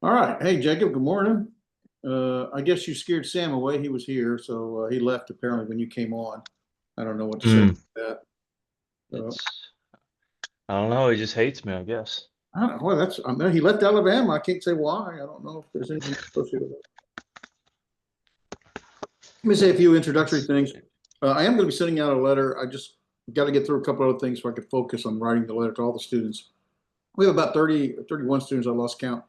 All right. Hey, Jacob, good morning. I guess you scared Sam away. He was here, so he left apparently when you came on. I don't know what to say Hmm. about that. So, It's I don't know. He just hates me, I guess. I don't know. Well, I mean, he left Alabama. I can't say why. I don't know if there's anything associated with it. Let me say a few introductory It's things. I am going to be sending out a letter. I just got to get through a couple other things so I could focus on writing the letter to all the students. We have about 30, 31 students. I lost count.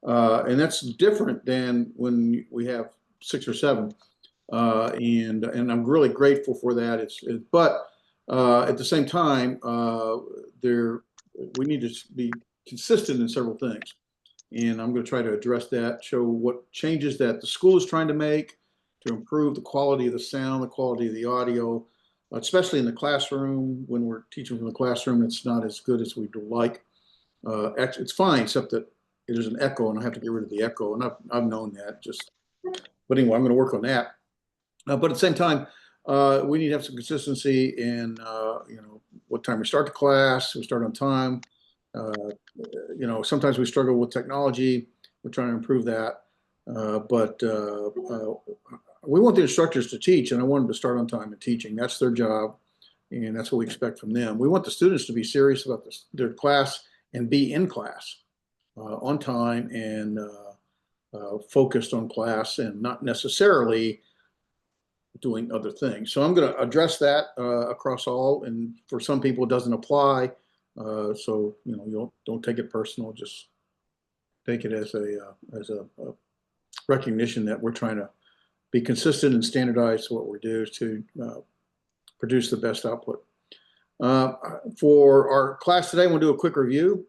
And that's different than when we have six or seven. And I'm really grateful for that. But at the same time, there we need to be consistent in several things, and I'm going to try to address that. Show what changes that the school is trying to make to improve the quality of the sound, the quality of the audio, especially in the classroom. When we're teaching from the classroom, it's not as good as we'd like. Actually, it's fine, except that there's an echo, and I have to get rid of the echo, and I've known that. But anyway, I'm going to work on that. But at the same time, we need to have some consistency in, what time we start the class. We start on time. Uh, Sometimes we struggle with technology. We're trying to improve that. But we want the instructors to teach, and I want them to start on time and teaching. That's their job, and that's what we expect from them. We want the students to be serious about their class and be in class on time and focused on class and not necessarily doing other things. So I'm going to address that across all, and for some people it doesn't apply. So you don't take it personal. Just take it as a recognition that we're trying to be consistent and standardize what we do to produce the best output. Uh, for our class today, I want to do a quick review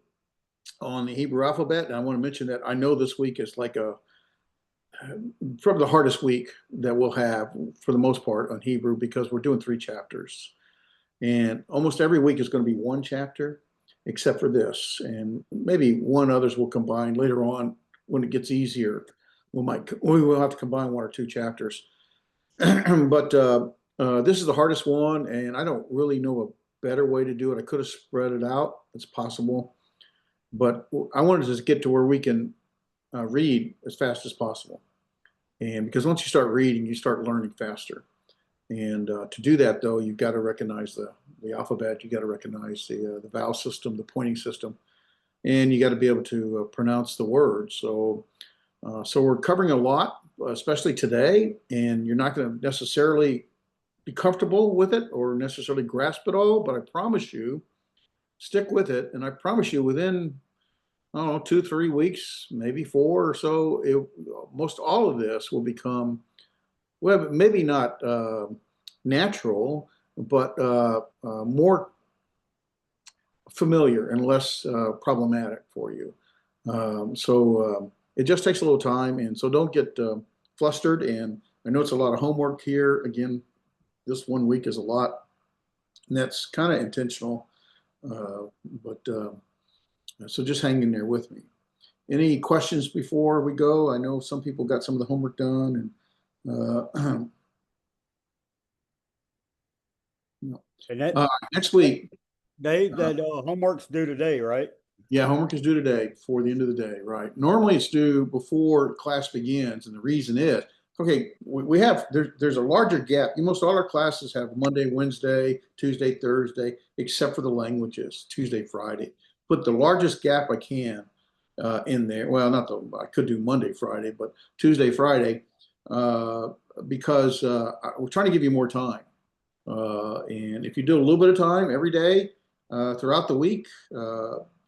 on the Hebrew alphabet, and I want to mention that I know this week is like a probably the hardest week that we'll have for the most part on Hebrew because we're doing three chapters. And almost every week is going to be one chapter, except for this. And maybe one others will combine later on when it gets easier. We will have to combine one or two chapters. But this is the hardest one, and I don't really know a better way to do it. I could have spread it out. It's possible. But I wanted to just get to where we can read as fast as possible. And because once you start reading, you start learning faster. And to do that, though, you've got to recognize the alphabet. You got to recognize the vowel system, the pointing system, and you got to be able to pronounce the words. So we're covering a lot, especially today, and you're not going to necessarily be comfortable with it or necessarily grasp it all. But I promise you, stick with it, and I promise you, within I don't know 2, 3 weeks, maybe four or so, most all of this will become well, maybe not natural, but more familiar and less problematic for you. It just takes a little time, and so don't get flustered. And I know it's a lot of homework here. Again, this one week is a lot, and that's kind of intentional. Uh, but so just hang in there with me. Any questions before we go? I know some people got some of the homework done, and And that uh, next week. Dave, uh, that homework's due today, right? Yeah, homework is due today before the end of the day, right? Normally it's due before class begins, and the reason is okay, we have there's a larger gap. Most all our classes have Monday, Wednesday, Tuesday, Thursday, except for the languages, Tuesday, Friday. Put the largest gap I can in there. Well, not the I could do Monday, Friday, but Tuesday, Friday, uh, because we're trying to give you more time. And if you do a little bit of time every day throughout the week,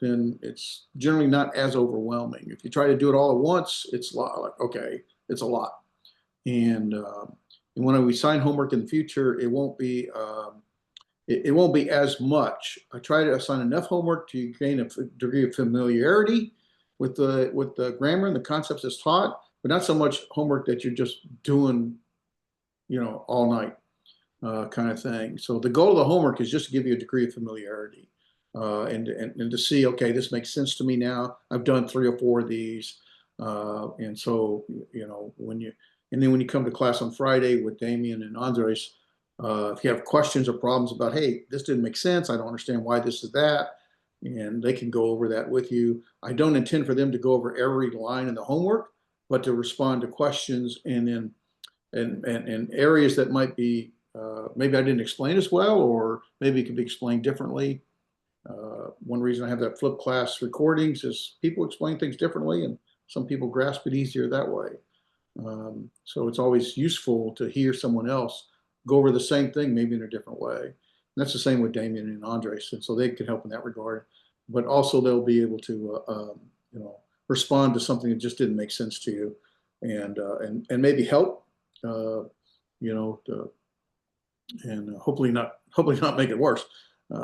then it's generally not as overwhelming. If you try to do it all at once, it's a lot, like, okay, it's a lot. And when we assign homework in the future, it won't be as much. I try to assign enough homework to gain a degree of familiarity with the grammar and the concepts that's taught, but not so much homework that you're just doing, all night kind of thing. So the goal of the homework is just to give you a degree of familiarity and to see, okay, this makes sense to me now. I've done three or four of these. And so, and then when you come to class on Friday with Damien and Andres, if you have questions or problems about, hey, this didn't make sense, I don't understand why this is that, and they can go over that with you. I don't intend for them to go over every line in the homework, but to respond to questions and then and areas that might be maybe I didn't explain as well, or maybe it could be explained differently. One reason I have that flipped class recordings is people explain things differently, and some people grasp it easier that way. So it's always useful to hear someone else go over the same thing, maybe in a different way. And that's the same with Damien and Andres, and so they can help in that regard. But also they'll be able to, respond to something that just didn't make sense to you, and maybe help, and hopefully not make it worse.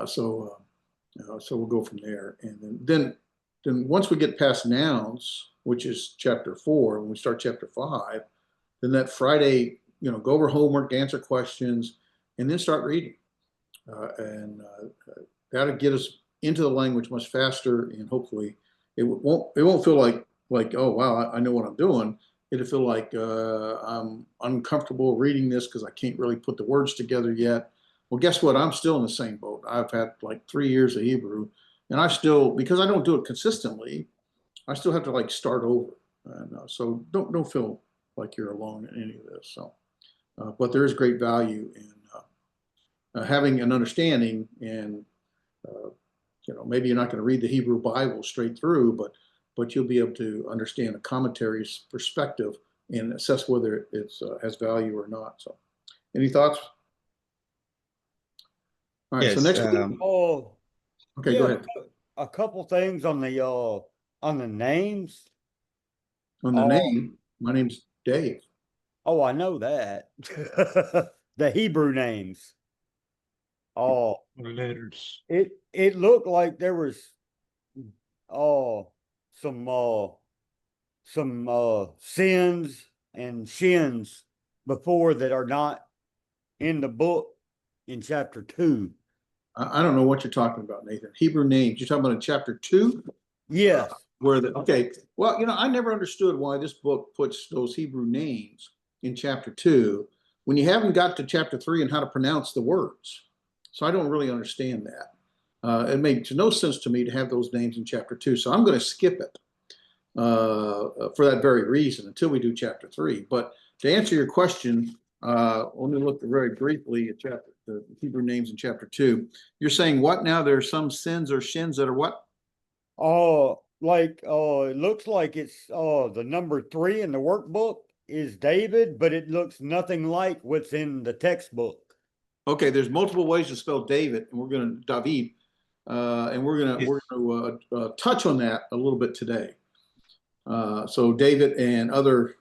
So we'll go from there, and then once we get past nouns, which is chapter 4, when we start chapter 5, then that Friday, go over homework, answer questions, and then start reading. That'll get us into the language much faster, and hopefully it won't feel like, oh wow, I know what I'm doing. It'll feel like I'm uncomfortable reading this because I can't really put the words together yet. Well, guess what? I'm still in the same boat. I've had like 3 years of Hebrew, and I still, because I don't do it consistently, I still have to start over. And so don't feel like you're alone in any of this. So, but there is great value in having an understanding, and maybe you're not going to read the Hebrew Bible straight through, but you'll be able to understand the commentary's perspective and assess whether it has value or not. So, any thoughts? All right. So Yes. next week. Oh, Okay, yeah, go ahead. a couple things on the names. On the name, my name's Dave. Oh, I know that. The Hebrew names. Oh, Letters. it looked like there was some sins and shins before that are not in the book in chapter 2. I don't know what you're talking about, Nathan. Hebrew names. You're talking about in chapter 2? Yes. Okay. Well, I never understood why this book puts those Hebrew names in chapter 2 when you haven't got to chapter 3 and how to pronounce the words. So I don't really understand that. It made no sense to me to have those names in chapter 2. So I'm going to skip it for that very reason until we do chapter 3. But to answer your question, let me look very briefly at the Hebrew names in chapter 2. You're saying what now? There are some sins or shins that are what? It looks like it's the number 3 in the workbook is David, but it looks nothing like what's in the textbook. Okay, there's multiple ways to spell David, and we're going to David, and we're going to touch on that a little bit today. So David and other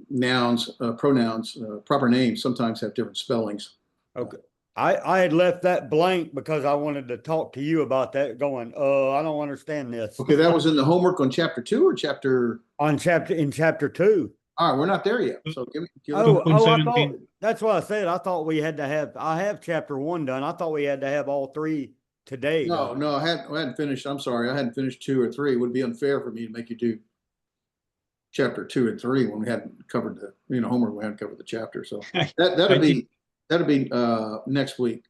nouns, pronouns, proper names sometimes have different spellings. Okay. I had left that blank because I wanted to talk to you about that going, I don't understand this. Okay, that was in the homework on chapter 2 or chapter? In chapter 2. All right, we're not there yet. So give me I thought, that's what I said. I thought we had to I have chapter 1 done. I thought we had to have all 3 today. No, I hadn't finished. I'm sorry. I hadn't finished 2 or 3. It would be unfair for me to make you do chapter 2 and 3 when we hadn't covered the, homework. We hadn't covered the chapter. So that'll be next week.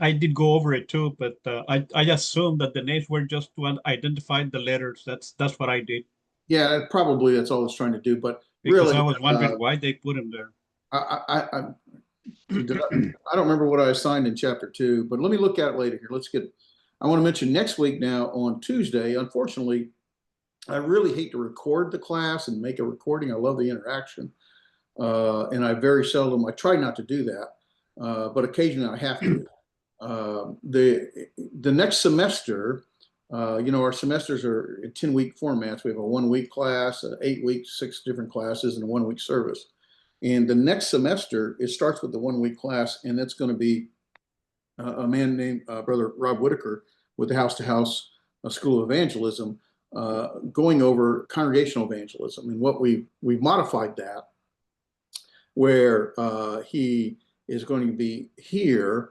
I did go over it too, but I assumed that the names were just to identify the letters. That's what I did. Yeah, probably that's all it's trying to do. But Because really, I was wondering why they put them there. I don't remember what I assigned in chapter 2, but let me look at it later here. I want to mention next week now on Tuesday. Unfortunately, I really hate to record the class and make a recording. I love the interaction. And I try not to do that, but occasionally I have to. The next semester, our semesters are in 10-week formats. We have a 1-week class, 8 weeks, 6 different classes, and a 1-week service. And the next semester, it starts with the 1-week class, and that's going to be a man named Brother Rob Whitaker with the House to House School of Evangelism, going over congregational evangelism. And what we've modified that, where he is going to be here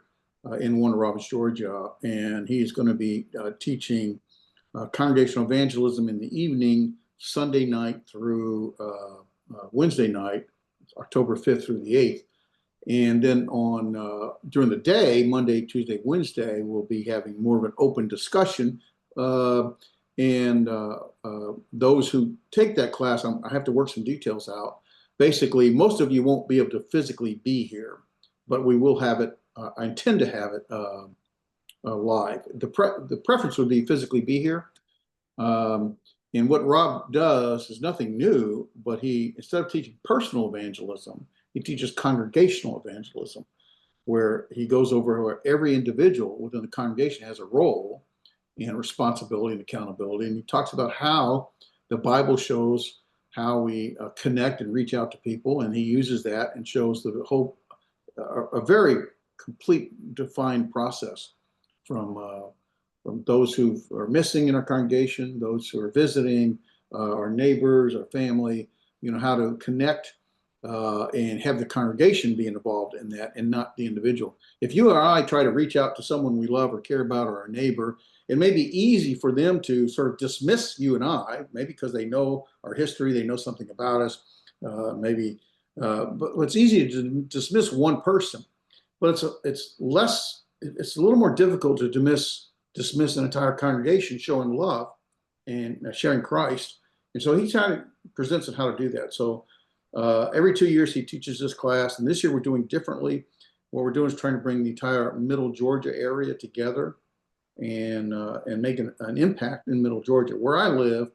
in Warner Robins, Georgia, and he's going to be teaching congregational evangelism in the evening, Sunday night through Wednesday night, October 5th through the 8th. And then during the day, Monday, Tuesday, Wednesday, we'll be having more of an open discussion. And those who take that class, I have to work some details out. Basically, most of you won't be able to physically be here, but we will have it. I intend to have it live. The preference would be physically be here. And what Rob does is nothing new, but instead of teaching personal evangelism, he teaches congregational evangelism, where he goes over where every individual within the congregation has a role and responsibility and accountability. And he talks about how the Bible shows how we connect and reach out to people. And he uses that and shows the whole, a very complete defined process from those who are missing in our congregation, those who are visiting, our neighbors, our family, how to connect and have the congregation being involved in that and not the individual. If you or I try to reach out to someone we love or care about or our neighbor, it may be easy for them to sort of dismiss you and I, maybe because they know our history, they know something about us, but it's easy to dismiss one person, but it's a little more difficult to dismiss an entire congregation showing love and sharing Christ. And so he kind of presents on how to do that. So every 2 years he teaches this class, and this year we're doing differently. What we're doing is trying to bring the entire Middle Georgia area together and make an impact in Middle Georgia. Where I live,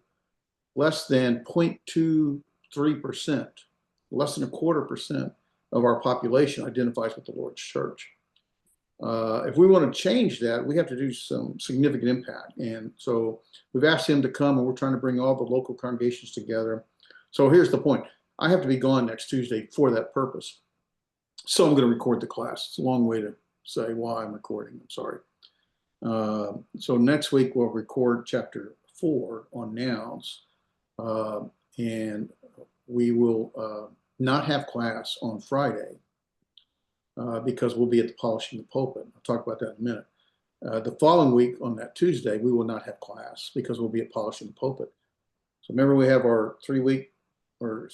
less than 0.23%, less than 0.25% of our population identifies with the Lord's church. If we want to change that, we have to do some significant impact. And so we've asked him to come, and we're trying to bring all the local congregations together. So here's the point. I have to be gone next Tuesday for that purpose. So I'm going to record the class. It's a long way to say why I'm recording. I'm sorry. So next week we'll record chapter 4 on nouns. And we will not have class on Friday. Because we'll be at the polishing the pulpit. I'll talk about that in a minute. The following week on that Tuesday, we will not have class because we'll be at polishing the pulpit. So remember, we have our our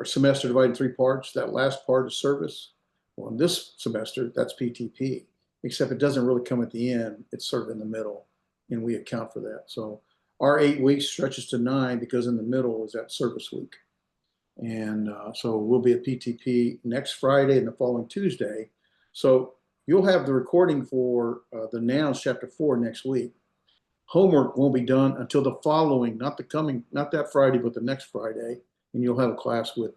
semester divided in 3 parts. That last part is service. Well, in this semester, that's PTP, except it doesn't really come at the end. It's sort of in the middle, and we account for that. So our 8 weeks stretches to 9 because in the middle is that service week. And so we'll be at PTP next Friday and the following Tuesday. So you'll have the recording for the nouns chapter 4 next week. Homework won't be done until the following, not that Friday, but the next Friday. And you'll have a class with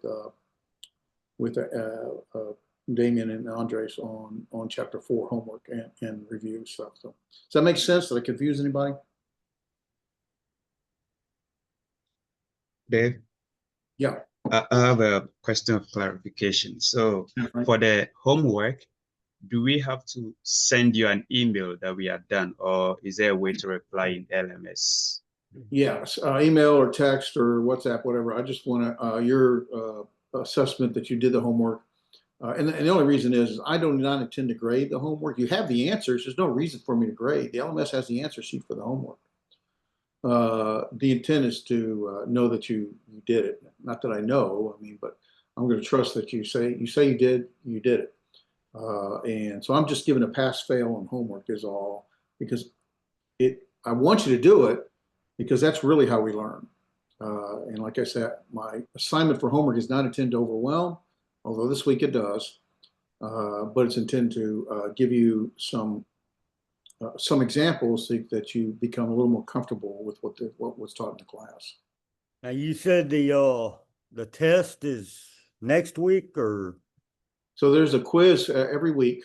Damien and Andres on chapter 4 homework and review stuff. So does that make sense? Did I confuse anybody? Dave? Yeah. I have a question of clarification. So Right. for the homework, do we have to send you an email that we are done, or is there a way to reply in LMS? Yes, email or text or WhatsApp, whatever. I just want your assessment that you did the homework. And the only reason is I do not intend to grade the homework. You have the answers. There's no reason for me to grade. The LMS has the answer sheet for the homework. The intent is to know that you did it. Not that I know, but I'm going to trust that you say you did it. And so I'm just giving a pass-fail on homework is all, because I want you to do it because that's really how we learn. And like I said, my assignment for homework is not intended to overwhelm, although this week it does, but it's intended to give you some examples so that you become a little more comfortable with what was taught in the class. Now you said the test is next week, or? So there's a quiz every week,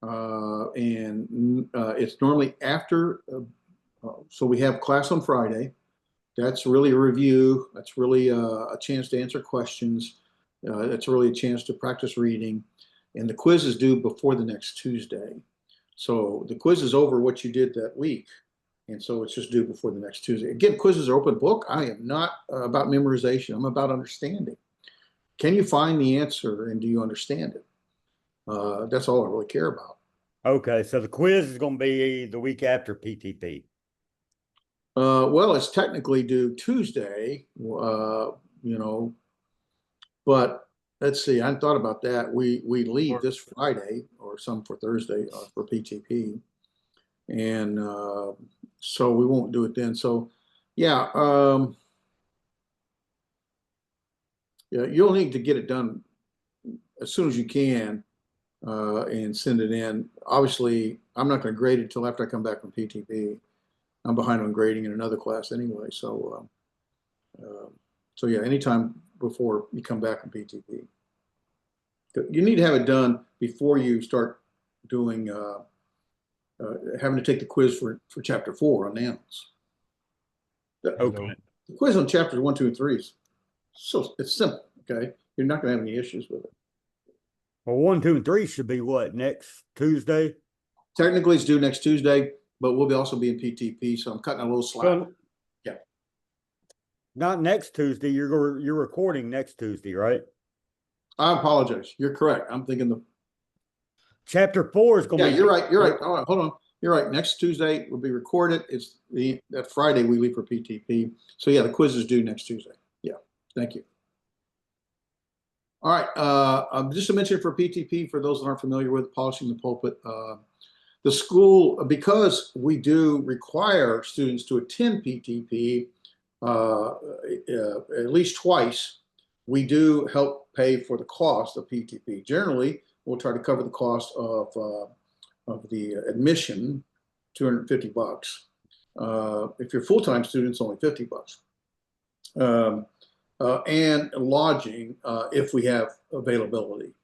and it's normally after. So we have class on Friday. That's really a review. That's really a chance to answer questions. It's really a chance to practice reading, and the quiz is due before the next Tuesday. So the quiz is over what you did that week. And so it's just due before the next Tuesday. Again, quizzes are open book. I am not about memorization. I'm about understanding. Can you find the answer and do you understand it? That's all I really care about. Okay, so the quiz is going to be the week after PTP. Well, it's technically due Tuesday, but let's see, I hadn't thought about that. We leave this Friday or some for Thursday for PTP. And so we won't do it then. So yeah, yeah, you'll need to get it done as soon as you can and send it in. Obviously, I'm not going to grade it until after I come back from PTP. I'm behind on grading in another class anyway. So so yeah, anytime before you come back from PTP. You need to have it done before you start doing having to take the quiz for chapter 4 on animals. Okay. The quiz on chapters 1, 2, and 3 is so it's simple. Okay, you're not going to have any issues with it. Well, 1, 2, and 3 should be what, next Tuesday? Technically, it's due next Tuesday, but we'll also be in PTP, so I'm cutting a little slack. Well, Yeah. Not next Tuesday. You're recording next Tuesday, right? I apologize. You're correct. I'm thinking the. Chapter 4 is going Yeah, to be. you're right. You're right. All right, hold on. You're right. Next Tuesday will be recorded. It's that Friday we leave for PTP. So yeah, the quiz is due next Tuesday. Yeah. Thank you. All right. Just to mention for PTP, for those that aren't familiar with polishing the pulpit, the school, because we do require students to attend PTP at least twice, we do help pay for the cost of PTP. Generally, we'll try to cover the cost of the admission, $250. If you're full-time students, only $50. And lodging if we have availability.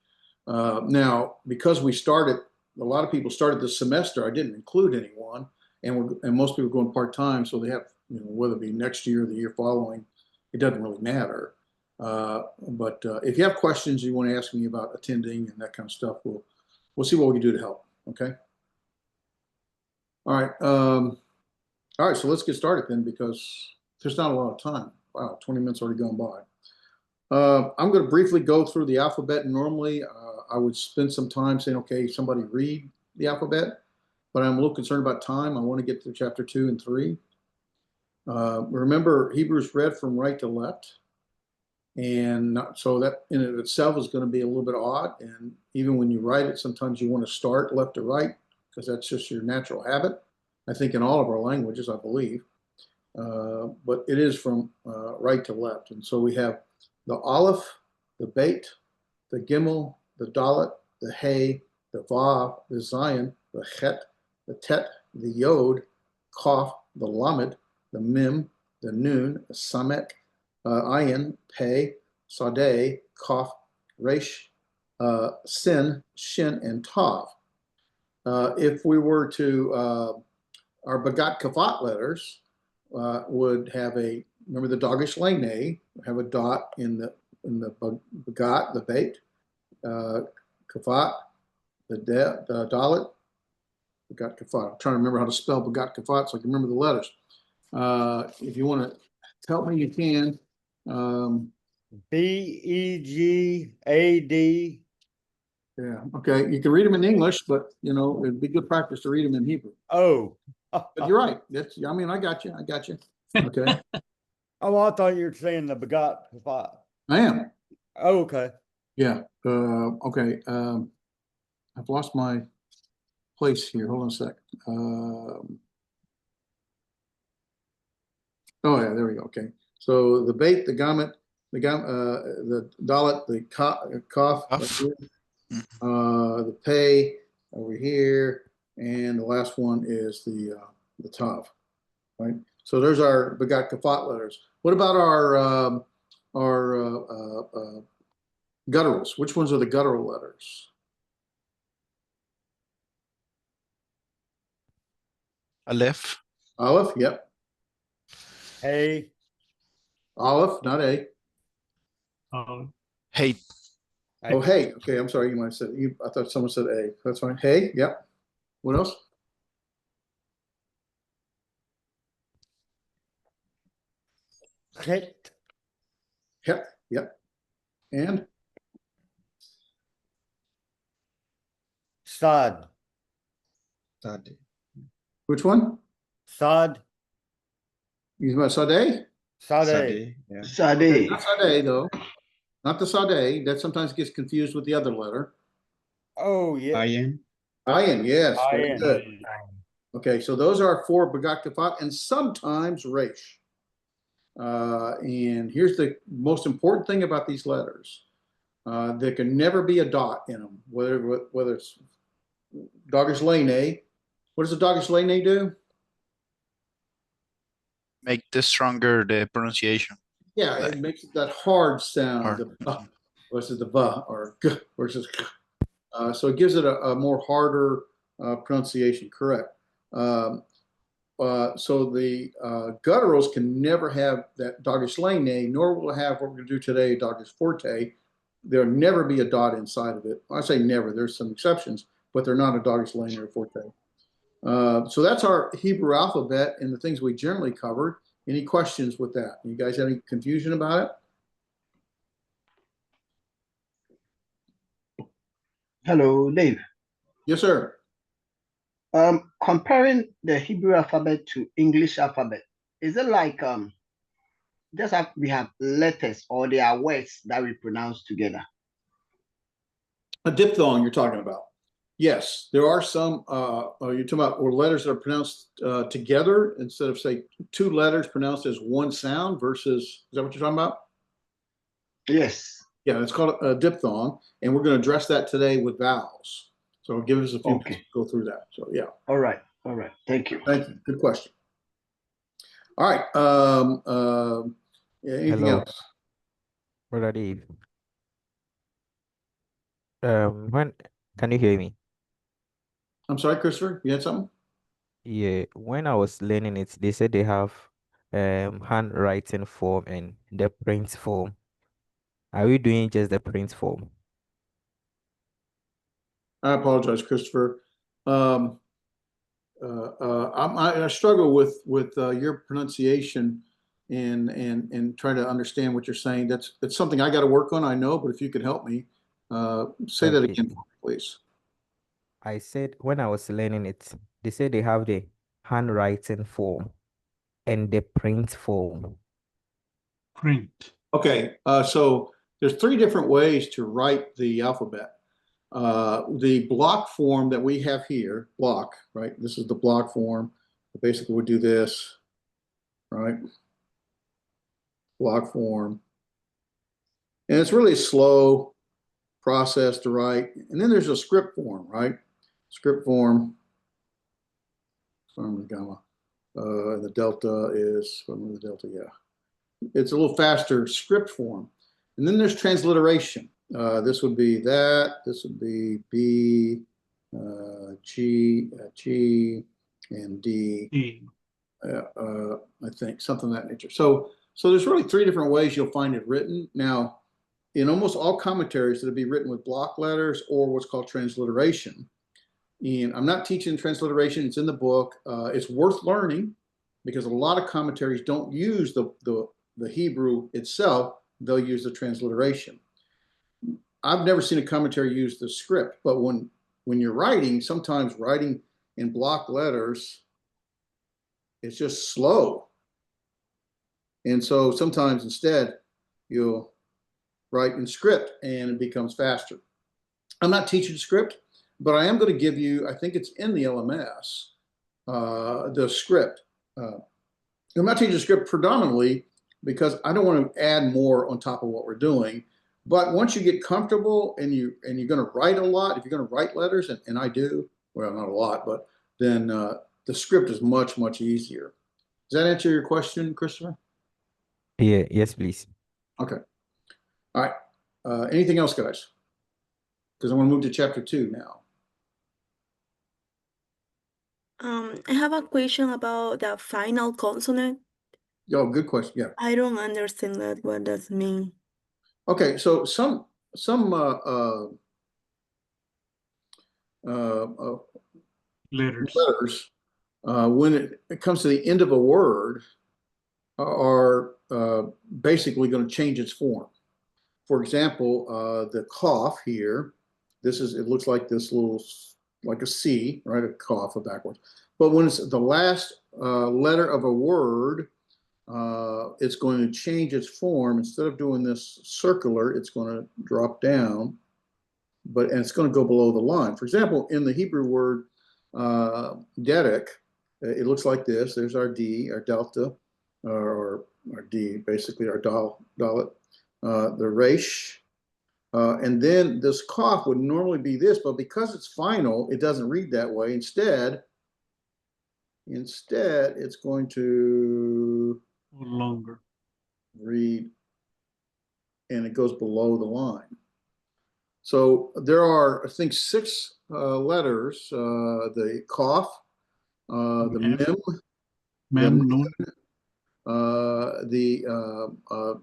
Now, because we started, a lot of people started this semester, I didn't include anyone, and most people are going part-time, so they have, whether it be next year or the year following, it doesn't really matter. But if you have questions you want to ask me about attending and that kind of stuff, we'll see what we can do to help. Okay. All right. All right. So let's get started then, because there's not a lot of time. Wow, 20 minutes already gone by. I'm going to briefly go through the alphabet. Normally, I would spend some time saying, okay, somebody read the alphabet, but I'm a little concerned about time. I want to get to chapter 2 and 3. Remember, Hebrews read from right to left. And so that in and of itself is going to be a little bit odd. And even when you write it, sometimes you want to start left to right because that's just your natural habit. I think in all of our languages, I believe. But it is from right to left. And so we have the Aleph, the Beit, the Gimel, the Dalet, the Hey, the Vav, the Zion, the Chet, the Tet, the Yod, Kaf, the Lamed, the Mim, the Nun, the Samek, Ayin, Pei, Sadeh, Kaf, Resh, Sin, Shin, and Tav. If we were to, our Bagat Kafat letters would have remember the Dagesh Lene, have a dot in the Bagat, the Beit, Kafat, the Dalet, Bagat Kafat. I'm trying to remember how to spell Bagat Kafat so I can remember the letters. If you want to help me, you can. BEGAD. Yeah, okay. You can read them in English, but it'd be good practice to read them in Hebrew. Oh. But you're right. I mean, I got you. Okay. Oh, I thought you were saying the Begot. I am. Oh, okay. Yeah. Okay. I've lost my place here. Hold on a sec. Oh yeah, there we go. Okay. So the Beit, the Gamet, the Dalet, the Kaf, the Pei over here, and the last one is the Tav. Right. So there's our Begat Kafat letters. What about our gutturals? Which ones are the guttural letters? Aleph. Aleph, yep. Hey. Aleph, not A. Hey. Oh, hey. Okay, I'm sorry. You might have said I thought someone said A. That's fine. Hey, yep. What else? Het. Hep, yep. And Sad. which one? Sad. You about Sade? Sade. Yeah. Not Sade though. not the sade. That sometimes gets confused with the other letter. Oh, yeah. IN. Ayin, yes, very Ayin. good. Okay, so those are 4 Bagaktifat and sometimes Resh. And here's the most important thing about these letters. There can never be a dot in them, whether it's Dogish Lene. What does the Dogish Lene do? Make the stronger the pronunciation. Yeah, it makes that hard sound. Hard. The buh versus the buh or g versus g. So it gives it a more harder pronunciation, correct. So the gutturals can never have that Dogish Lene, nor will it have what we're going to do today, Dogish Forte. There'll never be a dot inside of it. I say never, there's some exceptions, but they're not a Dogish Lene or Forte. So that's our Hebrew alphabet and the things we generally covered. Any questions with that? You guys have any confusion about it? Hello, Dave. Yes, sir. Comparing the Hebrew alphabet to English alphabet, is it like we have letters or there are words that we pronounce together? A diphthong you're talking about. Yes, there are some, you're talking about or letters that are pronounced together instead of, say, 2 letters pronounced as one sound versus, is that what you're talking about? Yes. Yeah, it's called a diphthong, and we're going to address that today with vowels. So give us a few minutes to go through that. So, yeah. All right. Thank you. Thank you. Good question. All right. Anything Hello. else? Brother Dave. When can you hear me? I'm sorry, Christopher, you had something? Yeah, when I was learning it, they said they have handwriting form and the print form. Are we doing just the print form? I apologize, Christopher. I struggle with your pronunciation and try to understand what you're saying. That's something I got to work on. I know, but if you could help me, say that Okay. again, please. I said when I was learning it, they said they have the handwriting form and the print form. Print. Okay, so there's 3 different ways to write the alphabet. The block form that we have here, block, right? This is the block form. Basically, we do this, right? Block form. And it's really a slow process to write. And then there's a script form, right? Script form. From the gamma. The delta is from the delta, yeah. It's a little faster script form. And then there's transliteration. This would be that. This would be B, G, and D. I think something of that nature. So there's really 3 different ways you'll find it written. Now, in almost all commentaries, it'll be written with block letters or what's called transliteration. And I'm not teaching transliteration. It's in the book. It's worth learning because a lot of commentaries don't use the Hebrew itself. They'll use the transliteration. I've never seen a commentary use the script, but when you're writing, sometimes writing in block letters, it's just slow. And so sometimes instead you'll write in script and it becomes faster. I'm not teaching script, but I am going to give you, I think it's in the LMS, the script. I'm not teaching script predominantly because I don't want to add more on top of what we're doing. But once you get comfortable and you're going to write a lot, if you're going to write letters, and I do, well, not a lot, but then the script is much, much easier. Does that answer your question, Christopher? Yeah, yes, please. Okay. All right. Anything else, guys? Because I want to move to chapter 2 now. I have a question about the final consonant. Oh, good question. Yeah. I don't understand that. What does it mean? Okay. So some letters, when it comes to the end of a word, are basically going to change its form. For example, the cough here, it looks like this little, like a C, right? A cough, a backwards. But when it's the last letter of a word, it's going to change its form. Instead of doing this circular, it's going to drop down, and it's going to go below the line. For example, in the Hebrew word Dedek, it looks like this. There's our D, our delta, or our D, basically our dalet, the resh, and then this cough would normally be this, but because it's final, it doesn't read that way. Instead, it's going to Longer. read, and it goes below the line. So there are, I think, 6 letters: the cough, the Mem. mem, Mem, the Nun,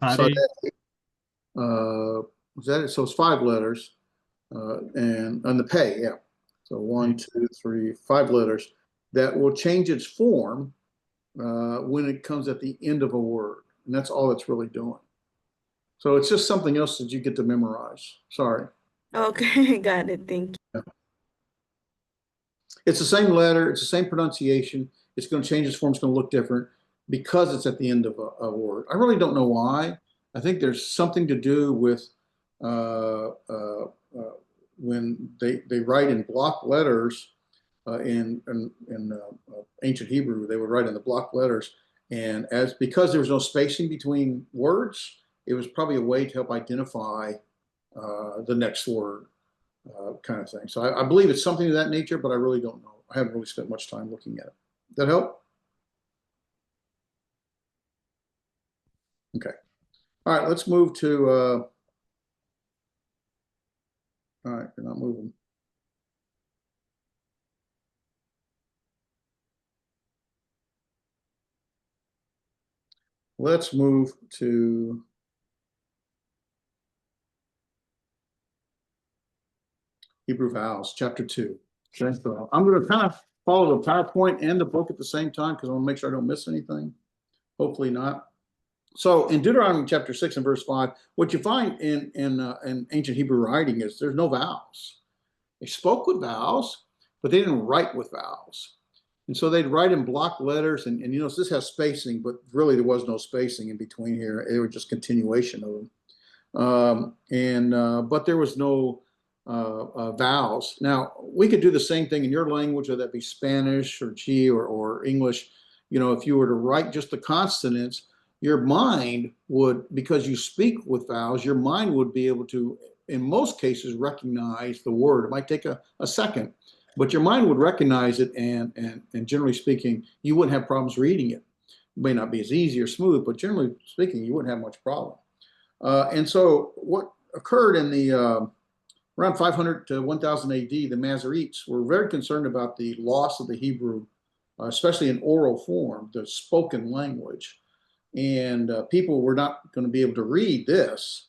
sadeh, Tare. was that it? So it's 5 letters, and the pay, yeah. So 1, 2, 3, 5 letters that will change its form when it comes at the end of a word, and that's all it's really doing. So it's just something else that you get to memorize. Sorry. Okay, got it. Thank you. It's the same letter, it's the same pronunciation. It's going to change its form. It's going to look different because it's at the end of a word. I really don't know why. I think there's something to do with when they write in block letters in ancient Hebrew, they would write in the block letters, and because there was no spacing between words, it was probably a way to help identify the next word, kind of thing. So I believe it's something of that nature, but I really don't know. I haven't really spent much time looking at it. That help? Okay. All right, let's move to, all right, you're not moving. Let's move to Hebrew Vowels, chapter 2. Okay, so I'm going to kind of follow the PowerPoint and the book at the same time because I want to make sure I don't miss anything. Hopefully not. So in Deuteronomy chapter 6 and verse 5, what you find in ancient Hebrew writing is there's no vowels. They spoke with vowels, but they didn't write with vowels. And so they'd write in block letters, and you know, this has spacing, but really there was no spacing in between here. They were just continuation of them. But there was no vowels. Now, we could do the same thing in your language, whether that be Spanish or G or English. You know, if you were to write just the consonants, your mind would, because you speak with vowels, your mind would be able to, in most cases, recognize the word. It might take a second, but your mind would recognize it, and generally speaking, you wouldn't have problems reading it. It may not be as easy or smooth, but generally speaking, you wouldn't have much problem. And so what occurred in the around 500 to 1000 AD, the Masoretes were very concerned about the loss of the Hebrew, especially in oral form, the spoken language. And people were not going to be able to read this.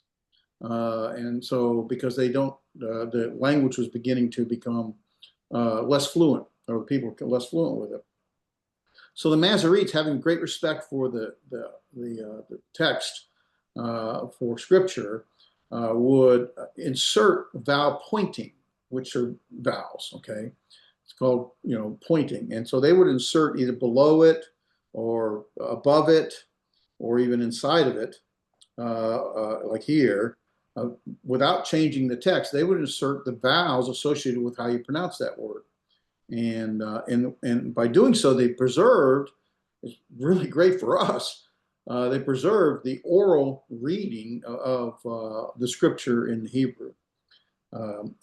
And so because they don't, the language was beginning to become less fluent, or people were less fluent with it. So the Masoretes, having great respect for the text, for scripture, would insert vowel pointing, which are vowels, okay? It's called, you know, pointing. And so they would insert either below it or above it or even inside of it, like here, without changing the text. They would insert the vowels associated with how you pronounce that word. And by doing so, they preserved, it's really great for us, they preserved the oral reading of the scripture in Hebrew.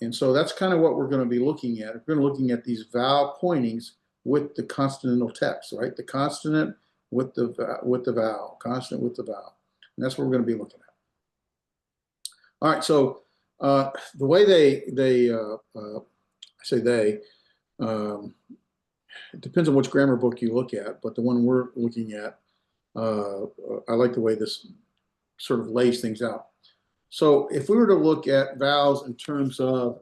And so that's kind of what we're going to be looking at. We're going to be looking at these vowel pointings with the consonantal text, right? The consonant with the vowel, consonant with the vowel. And that's what we're going to be looking at. All right, so the way I say they, it depends on which grammar book you look at, but the one we're looking at, I like the way this sort of lays things out. So if we were to look at vowels in terms of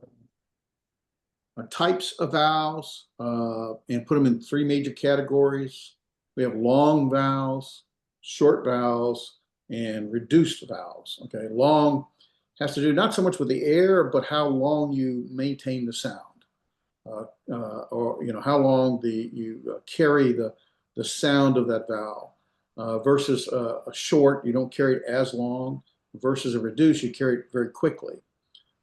types of vowels and put them in 3 major categories, we have long vowels, short vowels, and reduced vowels. Okay, long has to do not so much with the air, but how long you maintain the sound. Or you know, how long you carry the sound of that vowel. versus a short, you don't carry it as long, versus a reduced, you carry it very quickly.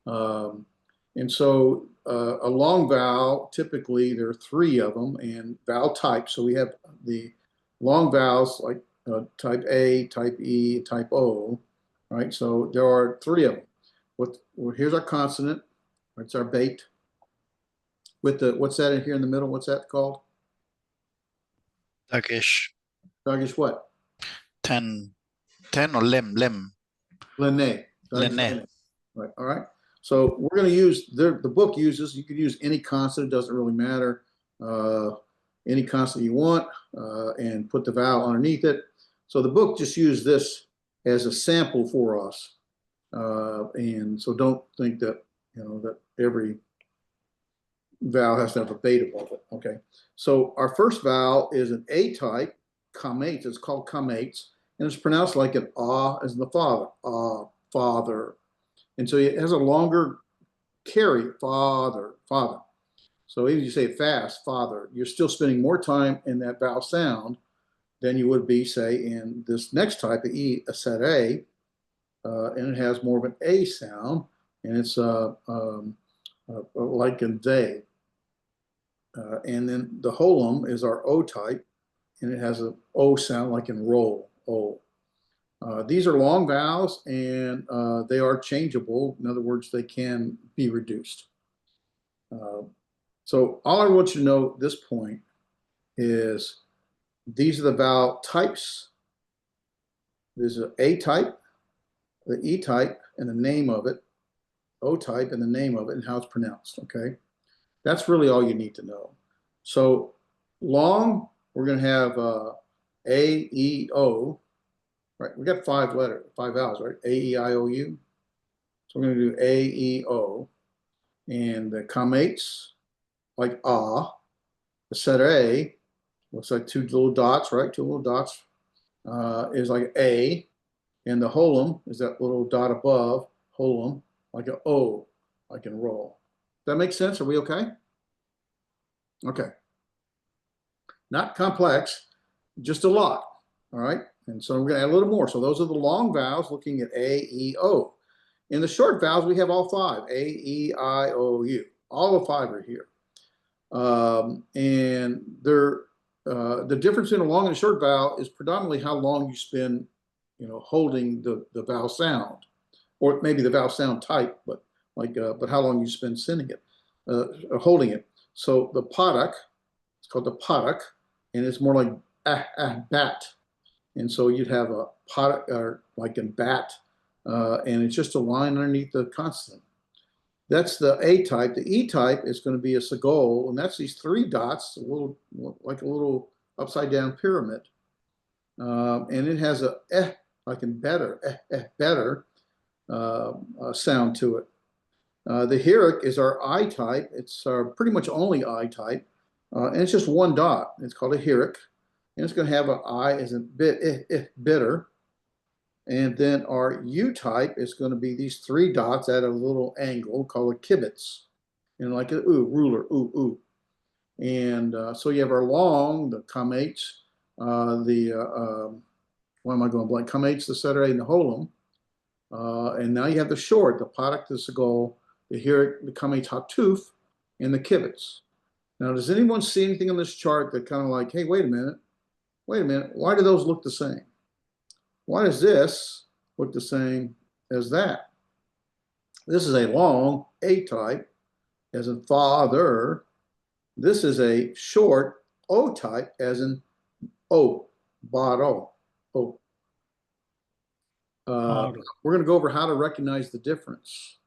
And so a long vowel, typically there are 3 of them, and vowel types. So we have the long vowels like type A, type E, type O, right? So there are 3 of them. Well, here's our consonant. It's our bait. With the, what's that in here in the middle? What's that called? Turkish. Turkish what? 10 or lem. Lene. Lene. Right. All right. So we're going to use the book uses. You could use any consonant. It doesn't really matter. Any consonant you want, and put the vowel underneath it. So the book just used this as a sample for us, and so don't think that that every vowel has to have a bait above it. Okay. So our first vowel is an A type, comates. It's called comates, and it's pronounced like an ah as in the father. Ah, father. And so it has a longer carry, father. So even if you say it fast, father, you're still spending more time in that vowel sound than you would be, say, in this next type of E, a set A, and it has more of an A sound, and it's like in they. And then the holum is our O type, and it has an O sound like in roll, O. These are long vowels, and they are changeable. In other words, they can be reduced. So all I want you to know at this point is these are the vowel types. There's an A type, the E type, and the name of it, O type, and the name of it, and how it's pronounced, okay? That's really all you need to know. So long, we're going to have A, E, O, right? We got 5 vowels, right? A, E, I, O, U. So we're going to do A, E, O. And the comates, like ah. The set A looks like 2 little dots, right? 2 little dots is like A. And the holum is that little dot above, holum, like an O, like in roll. Does that make sense? Are we okay? Okay. Not complex, just a lot. All right. And so we're going to add a little more. So those are the long vowels looking at A, E, O. In the short vowels, we have all 5, A, E, I, O, U. All the 5 are here. And they're, the difference in a long and a short vowel is predominantly how long you spend, holding the vowel sound, or maybe the vowel sound type, but but how long you spend sending it, holding it. So the padak, it's called the padak, and it's more like bat. And so you'd have a padak, or like in bat, and it's just a line underneath the consonant. That's the A type. The E type is going to be a sagol, and that's these 3 dots, like a little upside down pyramid. And it has a like in better, better sound to it. The Hirik is our I type. It's our pretty much only I type, and it's just 1 dot. It's called a Hirik, and it's going to have an I as a bit bitter. And then our U type is going to be these 3 dots at a little angle called a kibitz, and like a ruler, ooh. And so you have our long, the comates, why am I going blank? Comates, the set A, and the holum. And now you have the short, the padak, the sagol, the hirik, the comates hatuf, and the kibitz. Now, does anyone see anything on this chart that kind of like, hey, wait a minute, why do those look the same? Why does this look the same as that? This is a long A type, as in father. This is a short O type, as in O, baro, O. We're going to go over how to recognize the difference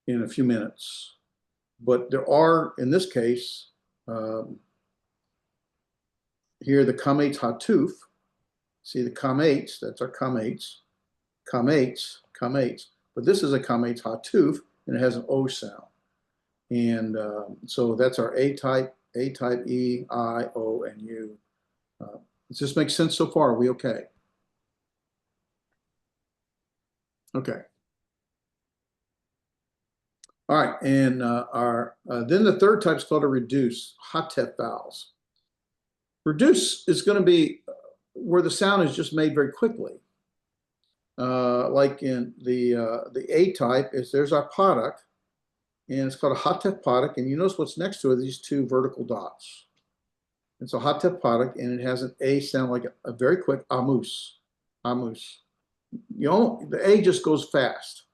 in a few minutes. But there are, in this case, here the comates hatuf. See the comates, that's our comates. But this is a comates hatuf, and it has an O sound. And so that's our A type, E, I, O, and U. Does this make sense so far? Are we okay? Okay. All right, and then the third type is called a reduce, hatef vowels. Reduce is going to be where the sound is just made very quickly. Like in the A type is there's our product, and it's called a Hatef product, and you notice what's next to it, these two vertical dots. It's a Hatef product, and it has an A sound like a very quick amus, amus. You know, the A just goes fast.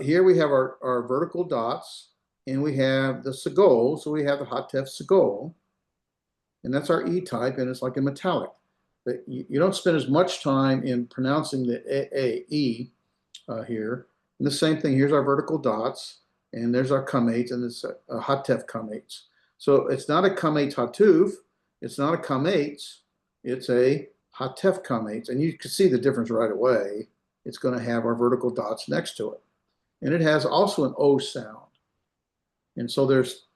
Here we have our vertical dots, and we have the sagol, so we have the Hatef sagol, and that's our E type, and it's like a metallic. But you don't spend as much time in pronouncing the E here. And the same thing, here's our vertical dots, and there's our kamates, and it's a Hatef kamates. So it's not a kamates hatuv, it's not a kamates, it's a Hatef kamates. And you can see the difference right away. It's going to have our vertical dots next to it. And it has also an O sound. And so there's,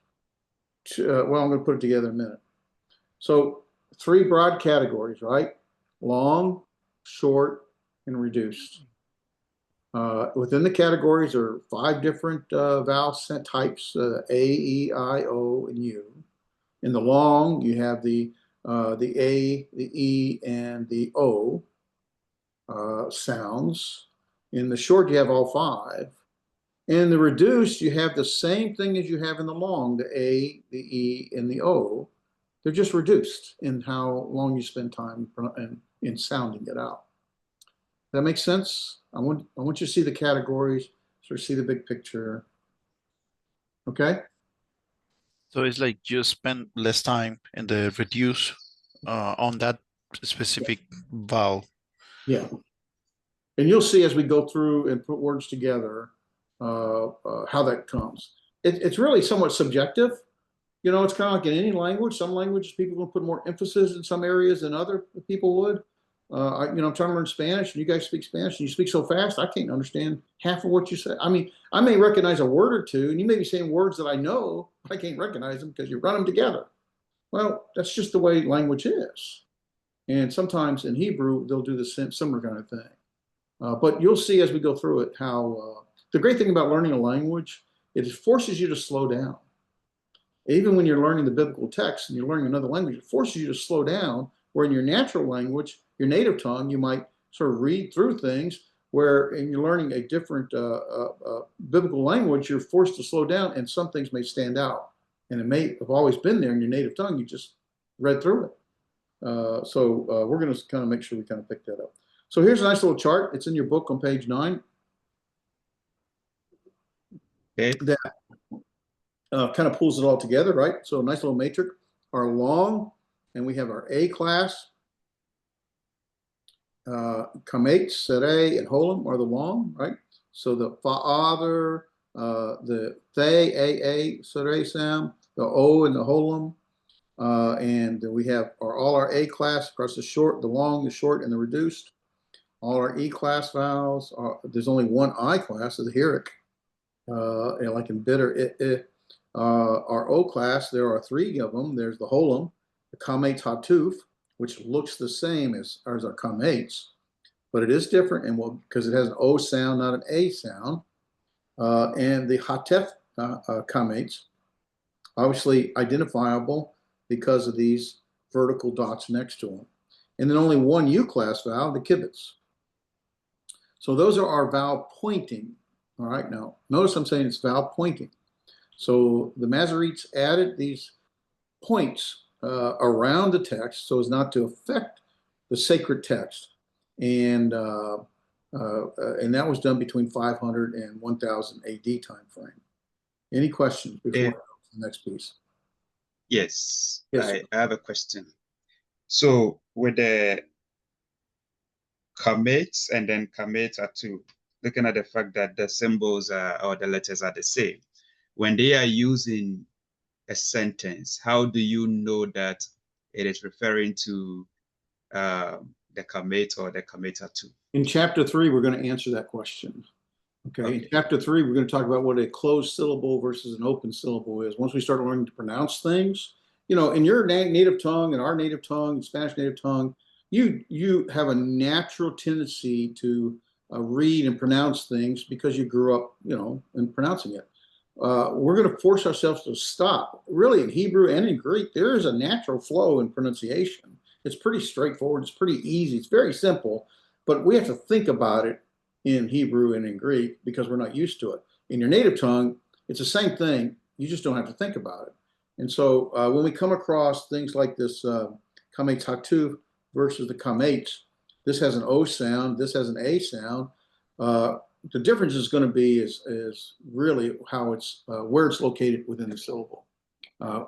well, I'm going to put it together in a minute. So 3 broad categories, right? Long, short, and reduced. Within the categories are 5 different vowel types, A, E, I, O, and U. In the long, you have the A, the E, and the O sounds. In the short, you have all 5. In the reduced, you have the same thing as you have in the long, the A, the E, and the O. They're just reduced in how long you spend time in sounding it out. That makes sense? I want you to see the categories, sort of see the big picture. Okay? So it's like you spend less time in the reduce on that specific vowel. Yeah. And you'll see as we go through and put words together how that comes. It's really somewhat subjective. You know, it's kind of like in any language. Some languages people will put more emphasis in some areas than other people would. I'm trying to learn Spanish, and you guys speak Spanish, and you speak so fast, I can't understand half of what you say. I mean, I may recognize a word or two, and you may be saying words that I know, but I can't recognize them because you run them together. Well, that's just the way language is. And sometimes in Hebrew, they'll do the similar kind of thing. But you'll see as we go through it how the great thing about learning a language, it forces you to slow down. Even when you're learning the biblical text and you're learning another language, it forces you to slow down, where in your natural language, your native tongue, you might sort of read through things, where in you're learning a different biblical language, you're forced to slow down, and some things may stand out. And it may have always been there in your native tongue, you just read through it. So we're going to kind of make sure we kind of pick that up. So here's a nice little chart. It's in your book on page 9. Okay. That kind of pulls it all together, right? So a nice little matrix. Our long, and we have our A class. Kamet, Sere, and Holem are the long, right? So the father, the Thay, A, Sere, Sam, the O, and the Holem. And we have all our A class across the short, the long, the short, and the reduced. All our E class vowels. There's only one I class, the Hirik. And like in bitter, our O class, there are 3 of them. There's the Holem, the Kamet Hatuf, which looks the same as our Kamates, but it is different, and because it has an O sound, not an A sound. And the Hatef Kamates, obviously identifiable because of these vertical dots next to them. And then only one U class vowel, the Kibbutz. So those are our vowel pointing. All right, now notice I'm saying it's vowel pointing. So the Masoretes added these points around the text so as not to affect the sacred text. And that was done between 500 and 1000 AD time frame. Any questions before I go to the next piece? Yes, Yes, I have a question. So with the Kamates and then Kamet are 2, looking at the fact that the symbols or the letters are the same, when they are using a sentence, how do you know that it is referring to the Kamet or the Kameta 2? In chapter 3, we're going to answer that question. Okay. In chapter 3, we're going to talk about what a closed syllable versus an open syllable is. Once we start learning to pronounce things, in your native tongue and our native tongue, Spanish native tongue, you have a natural tendency to read and pronounce things because you grew up, in pronouncing it. We're going to force ourselves to stop. Really, in Hebrew and in Greek, there is a natural flow in pronunciation. It's pretty straightforward. It's pretty easy. It's very simple, but we have to think about it in Hebrew and in Greek because we're not used to it. In your native tongue, it's the same thing. You just don't have to think about it. And so when we come across things like this kametz hatu versus the kametz, this has an O sound, this has an A sound. The difference is going to be is really how it's where it's located within the syllable.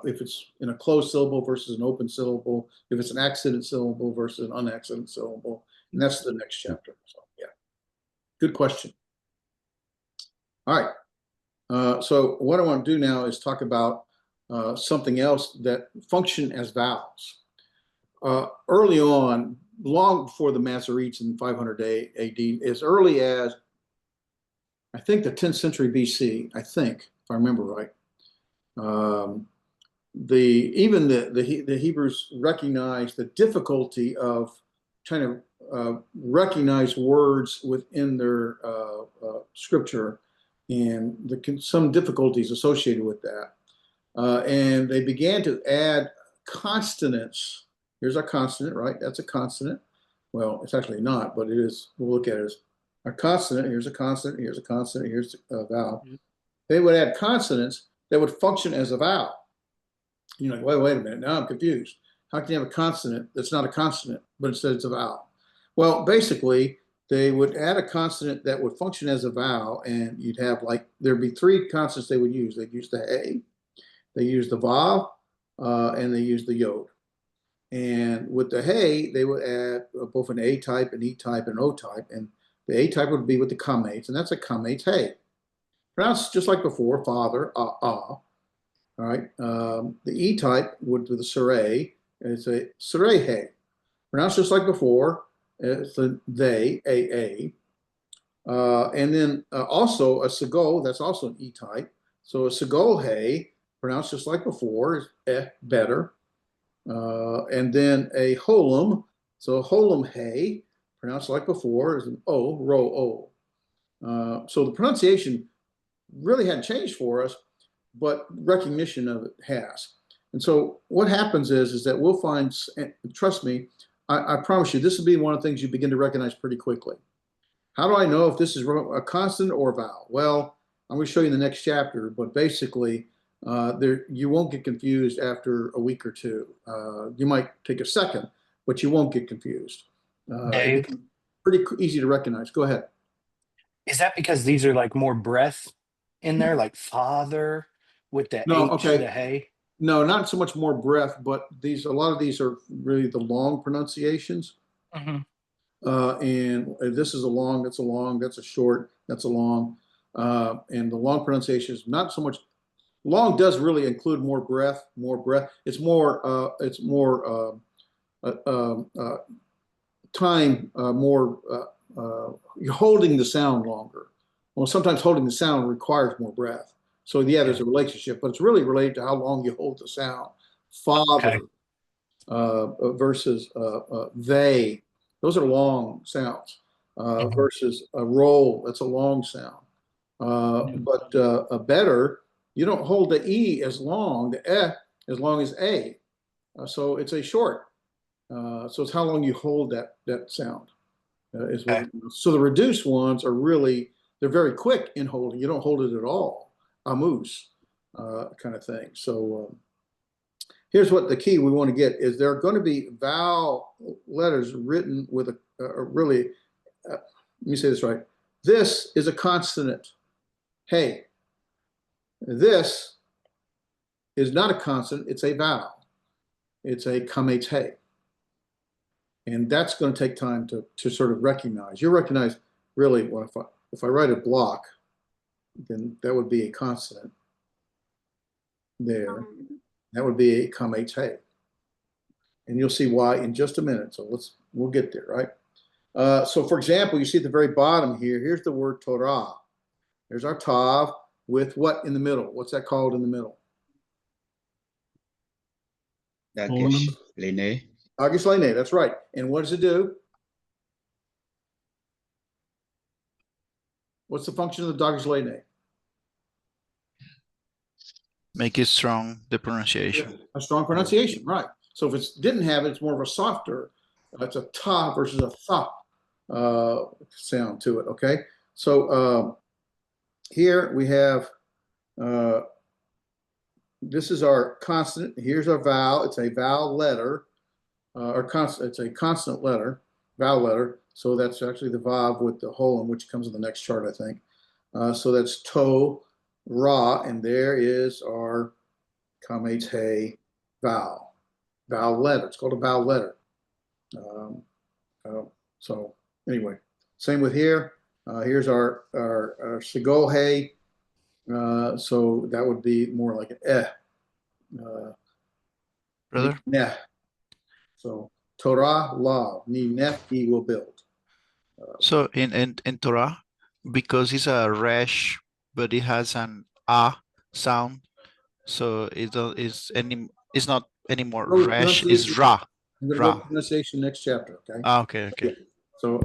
If it's in a closed syllable versus an open syllable, if it's an accented syllable versus an unaccented syllable, and that's the next chapter. So yeah, good question. All right. So what I want to do now is talk about something else that function as vowels. Early on, long before the Masoretes in 500 AD, as early as I think the 10th century BC, I think, if I remember right, even the Hebrews recognized the difficulty of trying to recognize words within their scripture and some difficulties associated with that. And they began to add consonants. Here's our consonant, right? That's a consonant. Well, it's actually not, but it is. We'll look at it as a consonant. Here's a consonant. Here's a consonant. Here's a vowel. They would add consonants that would function as a vowel. You're like, wait a minute. Now I'm confused. How can you have a consonant that's not a consonant, but instead it's a vowel? Well, basically, they would add a consonant that would function as a vowel, and you'd have there'd be three consonants they would use. They'd use the hey, they use the vav, and they use the yod. And with the hey, they would add both an A type, an E type, and an O type. And the A type would be with the kametz, and that's a kametz hey. Pronounced just like before, father, All right. The E type would be the surrey, and it's a surrey hey. Pronounced just like before, it's the they, A. And then also a segol, that's also an E type. So a segol hey, pronounced just like before, is better. And then a holum, so a holum hey, pronounced like before, is an O, ro O. So the pronunciation really hadn't changed for us, but recognition of it has. And so what happens is that we'll find, trust me, I promise you, this will be one of the things you begin to recognize pretty quickly. How do I know if this is a consonant or a vowel? Well, I'm going to show you in the next chapter, but basically, you won't get confused after a week or two. You might take a second, but you won't get confused. Dave, Pretty easy to recognize. Go ahead. is that because these are like more breath in there, like father with the No, H, okay. the hey? No, not so much more breath, but a lot of these are really the long pronunciations. Mm-hmm. And this is a long, that's a long, that's a short, that's a long. And the long pronunciation is not so much. Long does really include more breath, It's more time, you're holding the sound longer. Well, sometimes holding the sound requires more breath. So yeah, there's a relationship, but it's really related to how long you hold the sound. Father versus they, those are long sounds. Versus a roll, that's a long sound. But a better, you don't hold the E as long, the as long as A. So it's a short. So it's how long you hold that sound. So the reduced ones are really, they're very quick in holding. You don't hold it at all. A moose kind of thing. So here's what the key we want to get is there are going to be vowel letters written with a really, let me say this right. This is a consonant. Hey, this is not a consonant, it's a vowel. It's a kametz hey. And that's going to take time to sort of recognize. You recognize really, well, if I write a block, then that would be a consonant there. That would be a kametz hey. And you'll see why in just a minute. So we'll get there, right? So for example, you see at the very bottom here, here's the word Torah. There's our tav with what in the middle? What's that called in the middle? Dagesh Lene. Dagesh Lene, that's right. And what does it do? What's the function of the Dagesh Lene? Make it strong, the pronunciation. A strong pronunciation, right. So if it didn't have it, it's more of a softer. It's a ta versus a tha sound to it. Okay. So here we have this is our consonant. Here's our vowel. It's a vowel letter, or consonant. It's a consonant letter, vowel letter. So that's actually the vav with the holum, which comes in the next chart, I think. So that's to, ra, and there is our kamates hey vowel letter. It's called a vowel letter. So anyway, same with here. Here's our sigol hey. So that would be more like an Brother? Neh. So Torah, law, ni neh, he will build. So in Torah, because it's a resh, but it has an a sound, so it's not anymore Go to resh, it's pronunciation. ra. I'm going to go to pronunciation next chapter. Okay. Ah, okay. So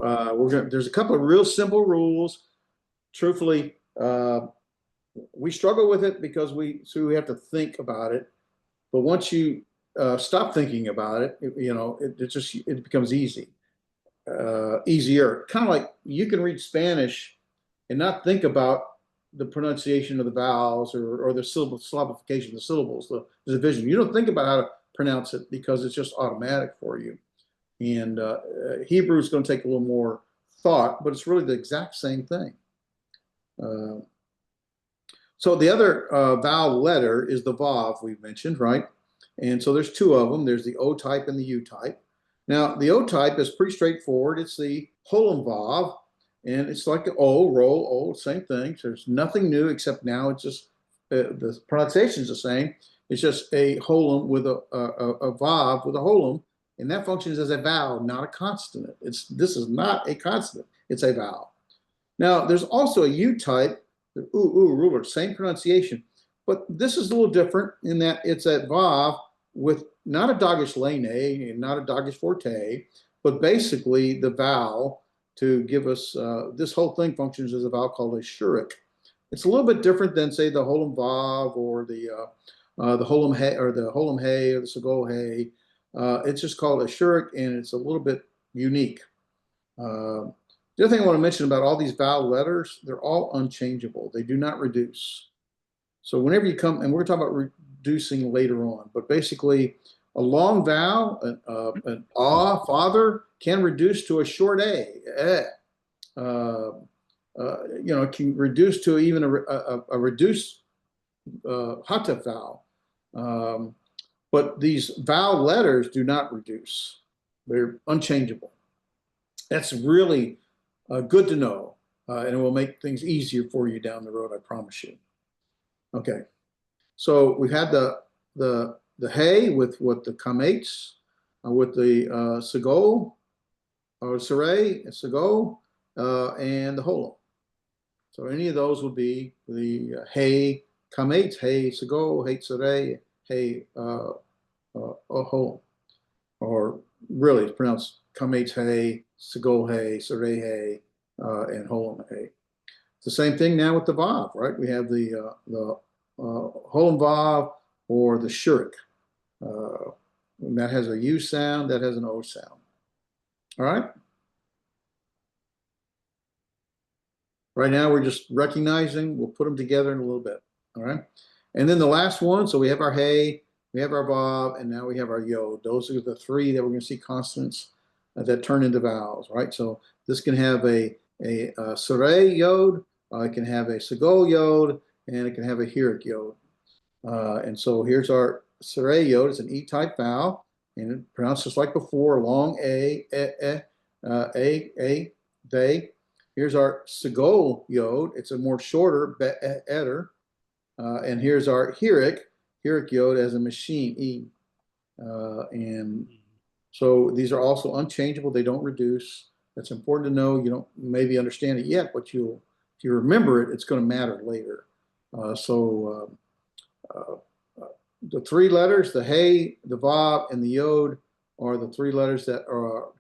there's a couple of real simple rules. Truthfully, we struggle with it because we have to think about it. But once you stop thinking about it, it becomes easy, easier. Kind of like you can read Spanish and not think about the pronunciation of the vowels or the syllabification, the syllables, the division. You don't think about how to pronounce it because it's just automatic for you. And Hebrew is going to take a little more thought, but it's really the exact same thing. So the other vowel letter is the vav we've mentioned, right? And so there's two of them. There's the O type and the U type. Now, the O type is pretty straightforward. It's the holum vav, and it's like the O, roll, O, same thing. So there's nothing new except now it's just the pronunciation is the same. It's just a holum with a vav with a holum, and that functions as a vowel, not a consonant. This is not a consonant. It's a vowel. Now, there's also a U type, the ruler, same pronunciation, but this is a little different in that it's a vav with not a dogish lene and not a dogish forte, but basically the vowel to give us this whole thing functions as a vowel called a shurik. It's a little bit different than say the holum vav or the holum hey or the holum hey or the sagol hey. It's just called a shurik, and it's a little bit unique. The other thing I want to mention about all these vowel letters, they're all unchangeable. They do not reduce. So whenever you come, and we're going to talk about reducing later on, but basically a long vowel, an ah, father, can reduce to a short a. It can reduce to even a reduced hataf vowel. But these vowel letters do not reduce. They're unchangeable. That's really good to know, and it will make things easier for you down the road, I promise you. Okay, so we had the hay with what the kamates, with the sagol, or saray, sagol, and the holum. So any of those would be the hay kamates, hay sagol, hay saray, hay holum, or really it's pronounced kamates hay, sagol hay, saray hay, and holum hay. It's the same thing now with the vav, right? We have the holum vav or the shurik. That has a U sound, that has an O sound. All right? Right now we're just recognizing, we'll put them together in a little bit. All right? And then the last one, so we have our hey, we have our vav, and now we have our yod. Those are the three that we're going to see consonants that turn into vowels, right? So this can have a saray yod, it can have a sagol yod, and it can have a hirik yod. And so here's our saray yod. It's an E-type vowel, and it pronounced just like before, long a, they. Here's our sagol yod. It's a more shorter eder. And here's our hirik yod as a machine E. And so these are also unchangeable. They don't reduce. That's important to know. You don't maybe understand it yet, but if you remember it, it's going to matter later. The three letters, the hey, the vav, and the yod, are the three letters that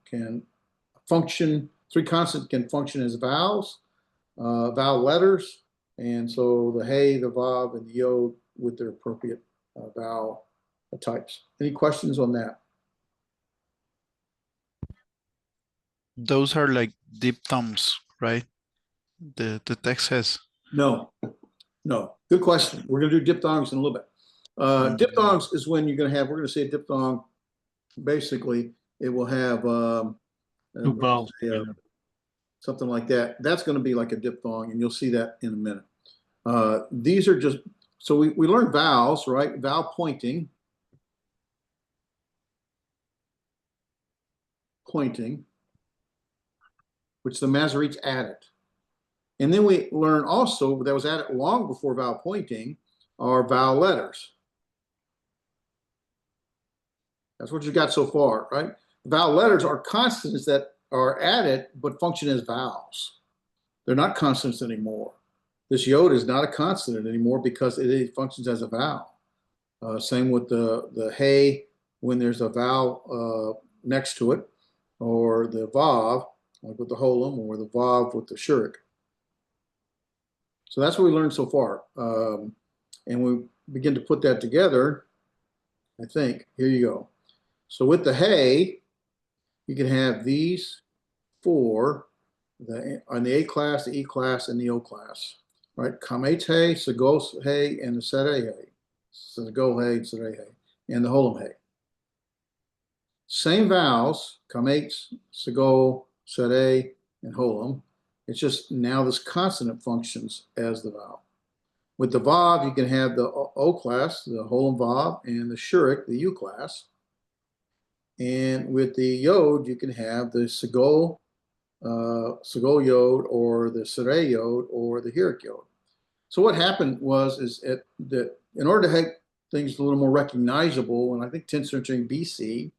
can function. Three consonants can function as vowels, vowel letters, and so the hey, the vav, and the yod with their appropriate vowel types. Any questions on that? those are like diphthongs, right? The text says. No, no. Good question. We're going to do diphthongs in a little bit. Diphthongs is when you're going to have, we're going to say a diphthong. Basically, it will have Two vowels. something like that. That's going to be like a diphthong, and you'll see that in a minute. These are just, so we learned vowels, right? Vowel pointing. Pointing, which the Masoretes added. And then we learn also, that was added long before vowel pointing, are vowel letters. That's what you got so far, right? Vowel letters are consonants that are added but function as vowels. They're not consonants anymore. This yod is not a consonant anymore because it functions as a vowel. Same with the hey, when there's a vowel next to it, or the vav, like with the holum, or the vav with the shurik. So that's what we learned so far. And we begin to put that together, I think. Here you go. So with the hey, you can have these four, on the A class, the E class, and the O class, right? Kamet hey, Sagos hey, and the Sere hey. Sago hey, Sere hey, and the holum hey. Same vowels, kamet, sago, sere, and holum. It's just now this consonant functions as the vowel. With the vav, you can have the O class, the holum vav, and the shurik, the U class. And with the yod, you can have the sago yod, or the sere yod, or the hirik yod. So what happened was that in order to make things a little more recognizable, and I think 10th century BC,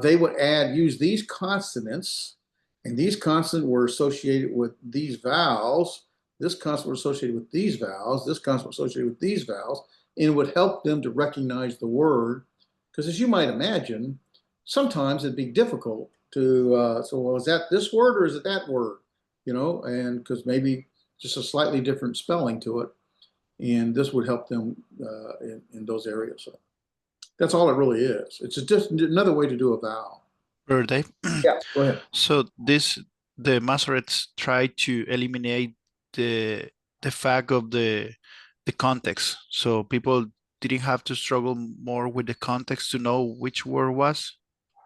they would use these consonants, and these consonants were associated with these vowels. This consonant was associated with these vowels. This consonant was associated with these vowels, and it would help them to recognize the word. Because as you might imagine, sometimes it'd be difficult to, so well, is that this word or is it that word? You know, and because maybe just a slightly different spelling to it. And this would help them in those areas. So that's all it really is. It's just another way to do a vowel. Birthday. Yeah, go ahead. So the Masoretes try to eliminate the fact of the context. So people didn't have to struggle more with the context to know which word was,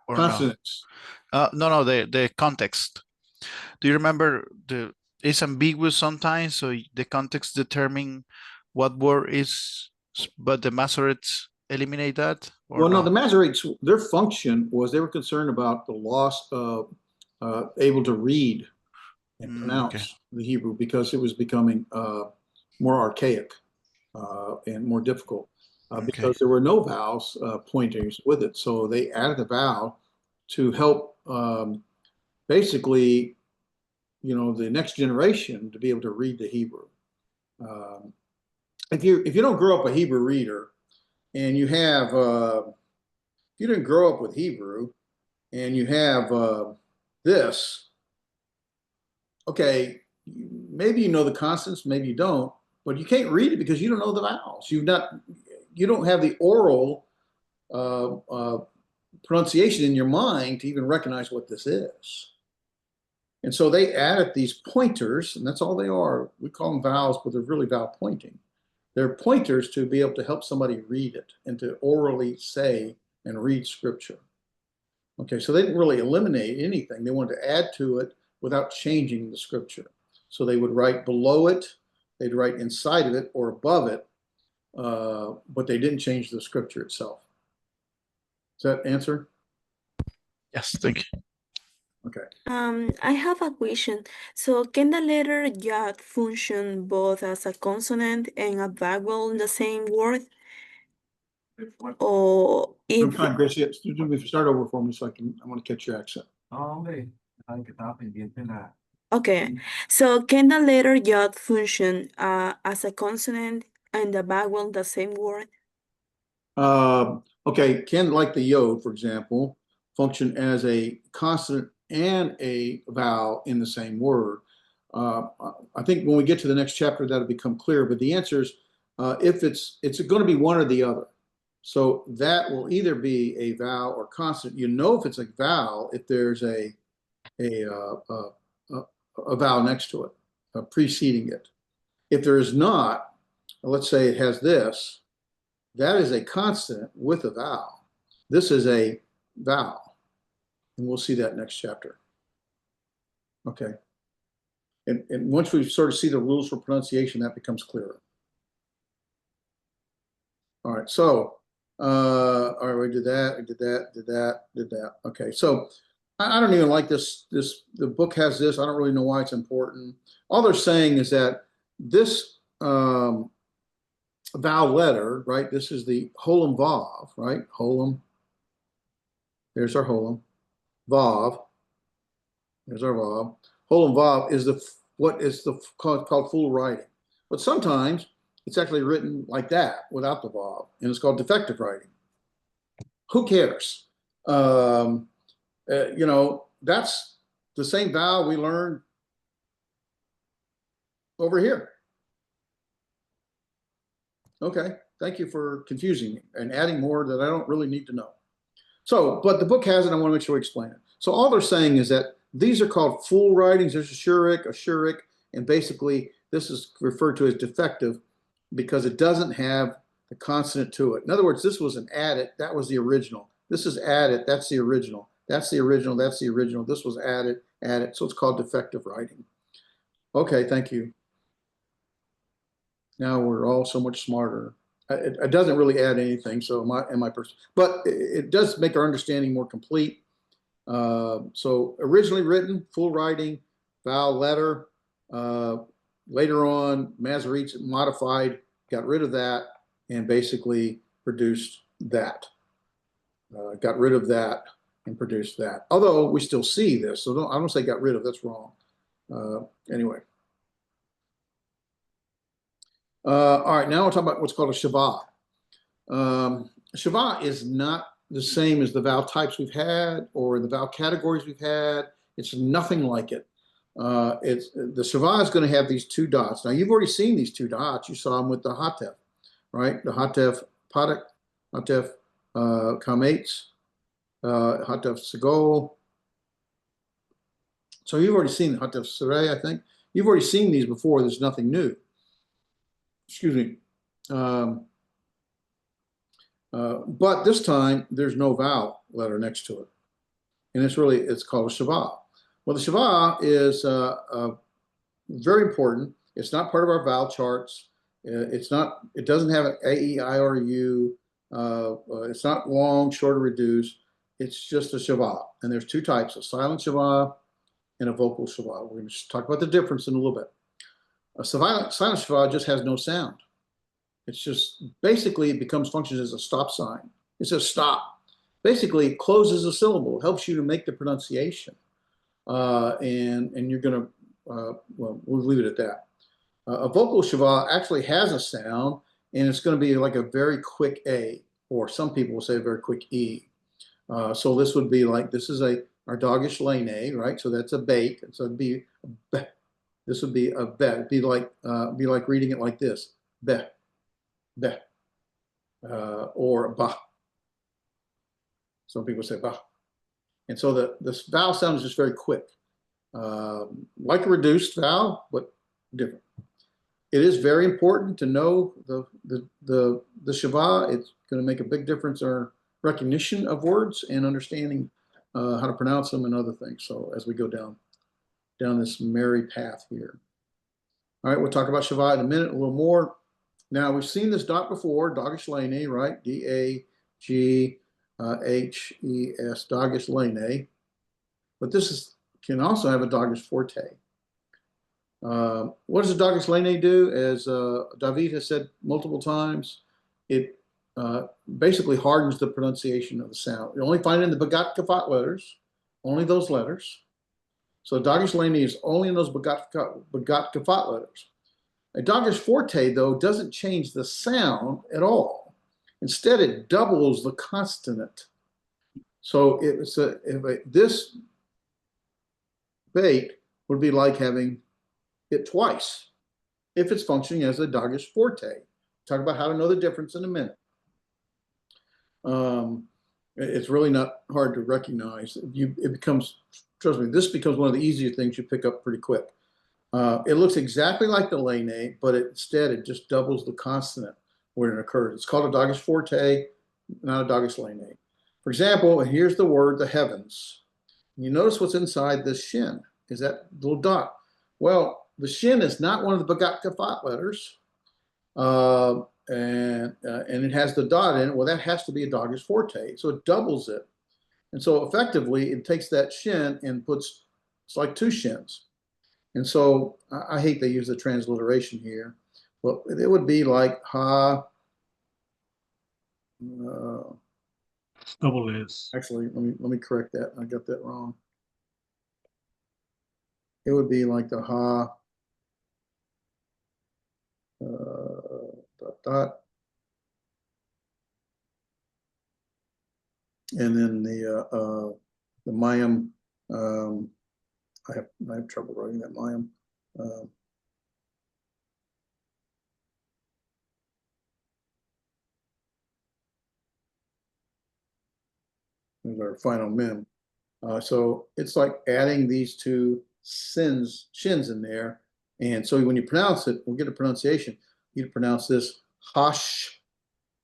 or Consonants. no, the context. Do you remember it's ambiguous sometimes, so the context determine what word is, but the Masoretes eliminate that? Well, no, the Masoretes, their function was they were concerned about the loss of able to read and pronounce the Hebrew, because it was becoming more archaic and more difficult because there were no vowels pointers with it. So they added a vowel to help basically, you know, the next generation to be able to read the Hebrew. If you don't grow up a Hebrew reader, and you have, if you didn't grow up with Hebrew, and you have this, okay, maybe you know the consonants, maybe you don't, but you can't read it because you don't know the vowels. You don't have the oral pronunciation in your mind to even recognize what this is. And so they added these pointers, and that's all they are. We call them vowels, but they're really vowel pointing. They're pointers to be able to help somebody read it and to orally say and read scripture. Okay, so they didn't really eliminate anything. They wanted to add to it without changing the scripture. So they would write below it, they'd write inside of it or above it, but they didn't change the scripture itself. Does that answer? Yes, thank you. Okay. I have a question. So can the letter yod function both as a consonant and a vowel in the same word? Or if Sometime, Gracie, start over for me so I want to catch your accent. okay, so can the letter yod function as a consonant and the vowel in the same word? Okay, can, like the yod, for example, function as a consonant and a vowel in the same word? I think when we get to the next chapter, that'll become clear. But the answer is, if it's going to be one or the other. So that will either be a vowel or consonant. You know if it's a vowel if there's a a vowel next to it, preceding it. If there is not, let's say it has this, that is a consonant with a vowel. This is a vowel, and we'll see that next chapter. Okay. And once we sort of see the rules for pronunciation, that becomes clearer. All right, so, all right, we did that, we did that, did that, did that. Okay, so I don't even like this. The book has this. I don't really know why it's important. All they're saying is that this vowel letter, right? This is the holum vav, right? Holum. There's our holum. Vav. There's our vav. Holum vav is what is called full writing. But sometimes it's actually written like that without the vav, and it's called defective writing. Who cares? You know, that's the same vowel we learned over here. Okay, thank you for confusing me and adding more that I don't really need to know. So, but the book has it, I want to make sure we explain it. So all they're saying is that these are called full writings. There's a shurik, and basically this is referred to as defective because it doesn't have the consonant to it. In other words, this was an added, that was the original. This is added, that's the original. That's the original, that's the original. This was added, so it's called defective writing. Okay, thank you. Now we're all so much smarter. It doesn't really add anything, so but it does make our understanding more complete. So originally written, full writing, vowel letter. Later on, Masoretes modified, got rid of that, and basically produced that. Got rid of that and produced that. Although we still see this, so I don't say got rid of, that's wrong. Anyway. All right, now we'll talk about what's called a shava. Shava is not the same as the vowel types we've had or the vowel categories we've had. It's nothing like it. The shava is going to have these two dots. Now you've already seen these two dots. You saw them with the hatef, right? The hatef padak, hatef kametz, hatef segol. So you've already seen the hatef sarei, I think. You've already seen these before. There's nothing new. Excuse me. But this time there's no vowel letter next to it. And it's called a shava. Well, the shava is very important. It's not part of our vowel charts. It doesn't have an A, E, I, or U. It's not long, short, or reduced. It's just a shava. And there's two types, a silent shava and a vocal shava. We're going to talk about the difference in a little bit. A silent shava just has no sound. It's just basically it functions as a stop sign. It says stop. Basically, it closes a syllable. It helps you to make the pronunciation. And you're going to, well, we'll leave it at that. A vocal shava actually has a sound, and it's going to be like a very quick A, or some people will say a very quick E. So this would be like, this is our doggish lane, right? So that's a bake. So it'd be a this would be a be. It'd be like reading it like this, be, be, or ba. Some people say ba. And so the vowel sound is just very quick, like a reduced vowel, but different. It is very important to know the shava. It's going to make a big difference in our recognition of words and understanding how to pronounce them and other things. So as we go down this merry path here. All right, we'll talk about shava in a minute, a little more. Now we've seen this dot before, doggish lane, right? D-A-G-H-E-S, doggish lane. But this can also have a doggish forte. What does the doggish lane do? As David has said multiple times, it basically hardens the pronunciation of the sound. You only find it in the Bagat Kafat letters, only those letters. So doggish lane is only in those Bagat Kafat letters. A doggish forte, though, doesn't change the sound at all. Instead, it doubles the consonant. So this bake would be like having it twice if it's functioning as a doggish forte. Talk about how to know the difference in a minute. It's really not hard to recognize. It becomes trust me, this becomes one of the easier things you pick up pretty quick. It looks exactly like the lane, but instead it just doubles the consonant when it occurs. It's called a Doggis forte, not a Doggis lane. For example, here's the word, the heavens. You notice what's inside this shin is that little dot. Well, the shin is not one of the Bagat Kafat letters, and it has the dot in it. Well, that has to be a Doggis forte, so it doubles it. And so effectively, it takes that shin and puts, it's like two shins. And so I hate they use the transliteration here, but it would be like ha. Double S. Actually, let me correct that. I got that wrong. It would be like the ha dot dot, and then the mayim. I have trouble writing that mayim. There's our final mem. So it's like adding these two shins in there. And so when you pronounce it, we'll get a pronunciation. You pronounce this hash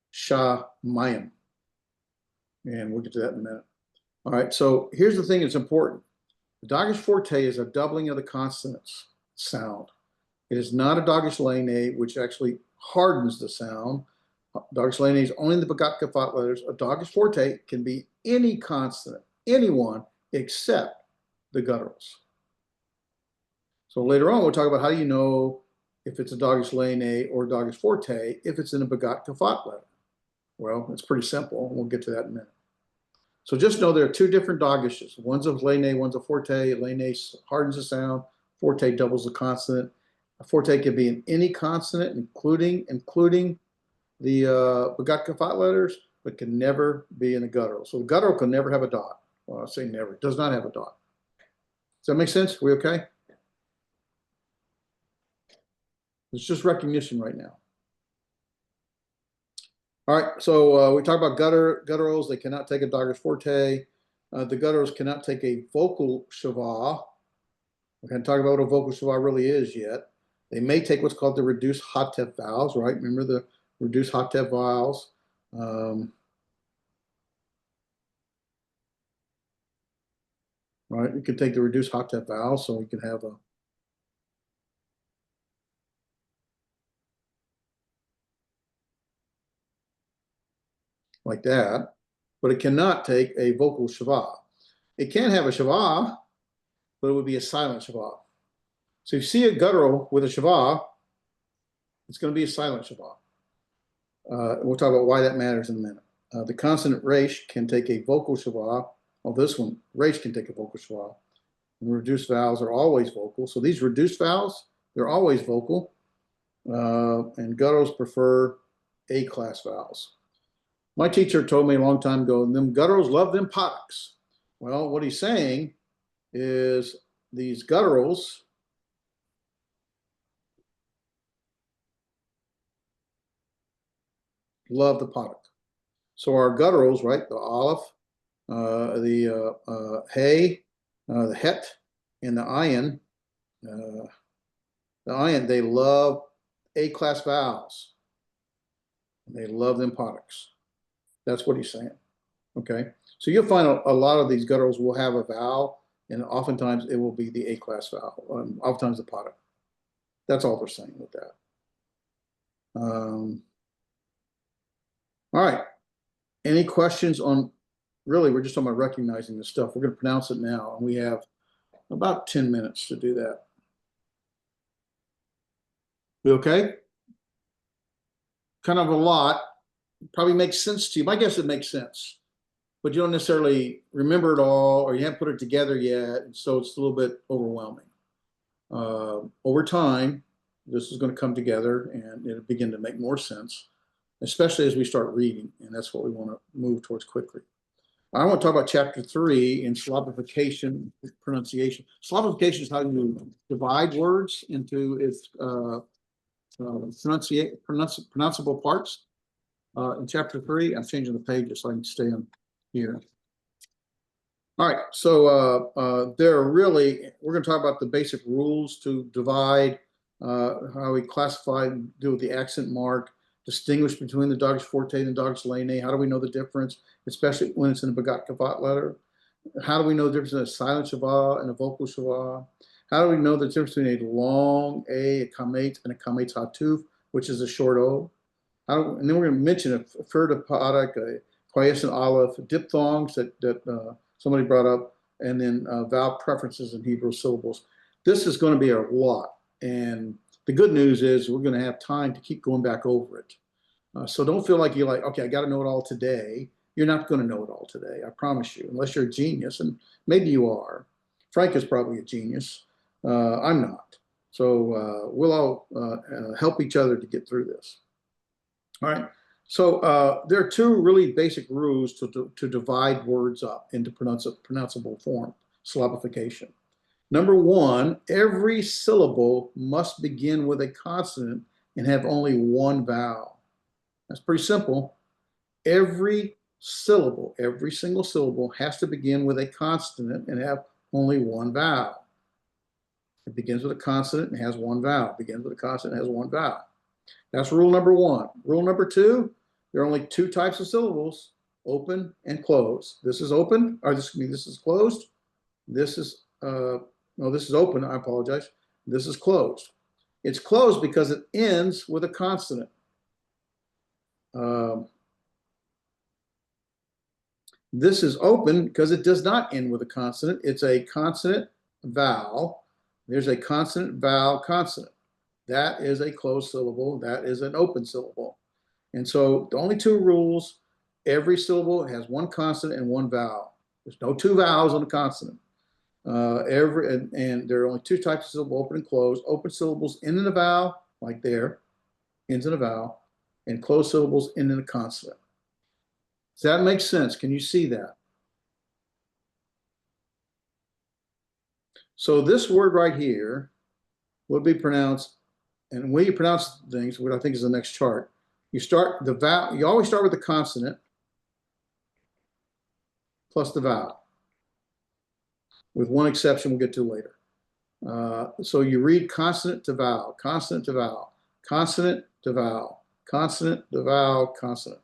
sha mayim. And we'll get to that in a minute. All right, so here's the thing that's important. The Doggis forte is a doubling of the consonants sound. It is not a Doggis lane, which actually hardens the sound. Doggis lane is only the Bagat Kafat letters. A Doggis forte can be any consonant, anyone except the gutturals. So later on, we'll talk about how do you know if it's a Doggis lane or Doggis forte if it's in a Bagat Kafat letter. Well, it's pretty simple. We'll get to that in a minute. So just know there are two different Doggishes. One's a lane, one's a forte. Lane hardens the sound. Forte doubles the consonant. A forte can be in any consonant, including the Bagat Kafat letters, but can never be in a guttural. So the guttural can never have a dot. Well, I say never. It does not have a dot. Does that make sense? We okay? It's just recognition right now. All right, so we talked about gutturals. They cannot take a Doggis forte. The gutturals cannot take a vocal shava. We haven't talked about what a vocal shava really is yet. They may take what's called the reduced hotep vowels, right? Remember the reduced hotep vowels. Right, you can take the reduced hotep vowels, so we can have a like that, but it cannot take a vocal shava. It can have a shava, but it would be a silent shava. So if you see a guttural with a shava, it's going to be a silent shava. We'll talk about why that matters in a minute. The consonant resh can take a vocal shava. Well, this one, resh can take a vocal shava. And reduced vowels are always vocal. So these reduced vowels, they're always vocal. And gutturals prefer A-class vowels. My teacher told me a long time ago, them gutturals love them potics. Well, what he's saying is these gutturals love the potic. So our gutturals, right, the aleph, the hey, the het, and the ayin, they love A-class vowels. They love them potics. That's what he's saying. Okay, so you'll find a lot of these gutturals will have a vowel, and oftentimes it will be the A-class vowel, oftentimes the potic. That's all they're saying with that. All right. Any questions on, really, we're just talking about recognizing this stuff. We're going to pronounce it now, and we have about 10 minutes to do that. We okay? Kind of a lot. Probably makes sense to you. My guess it makes sense, but you don't necessarily remember it all, or you haven't put it together yet, and so it's a little bit overwhelming. Over time, this is going to come together, and it'll begin to make more sense, especially as we start reading, and that's what we want to move towards quickly. I want to talk about chapter 3 in syllabification, pronunciation. Syllabification is how you divide words into its pronounceable parts. In chapter 3, I'm changing the pages so I can stay on here. All right, so there are really, we're going to talk about the basic rules to divide, how we classify and do with the accent mark, distinguish between the Doggish forte and the Doggish lene. How do we know the difference, especially when it's in a Begat Kavat letter? How do we know the difference in a silent Shavah and a vocal Shavah? How do we know the difference between a long a kamet, and a kamet hatuf, which is a short O? And then we're going to mention a furtive parak, a quiescent aleph, diphthongs that somebody brought up, and then vowel preferences in Hebrew syllables. This is going to be a lot. And the good news is we're going to have time to keep going back over it. So don't feel like you're like, okay, I got to know it all today. You're not going to know it all today, I promise you, unless you're a genius, and maybe you are. Frank is probably a genius. I'm not. So we'll all help each other to get through this. All right. So there are two really basic rules to divide words up into pronounceable form, syllabification. Number one, every syllable must begin with a consonant and have only one vowel. That's pretty simple. Every syllable, every single syllable has to begin with a consonant and have only one vowel. It begins with a consonant and has one vowel. It begins with a consonant and has one vowel. That's rule number one. Rule number two, there are only two types of syllables, open and closed. This is open, or this is closed. This is, no, this is open, I apologize. This is closed. It's closed because it ends with a consonant. This is open because it does not end with a consonant. It's a consonant vowel. There's a consonant vowel consonant. That is a closed syllable. That is an open syllable. And so the only two rules, every syllable has one consonant and one vowel. There's no two vowels on a consonant. And there are only two types of syllable, open and closed. Open syllables end in a vowel, like there, ends in a vowel, and closed syllables end in a consonant. Does that make sense? Can you see that? So this word right here would be pronounced, and the way you pronounce things, what I think is the next chart, you start the vowel, you always start with the consonant plus the vowel, with one exception we'll get to later. So you read consonant to vowel, consonant to vowel, consonant to vowel, consonant to vowel, consonant.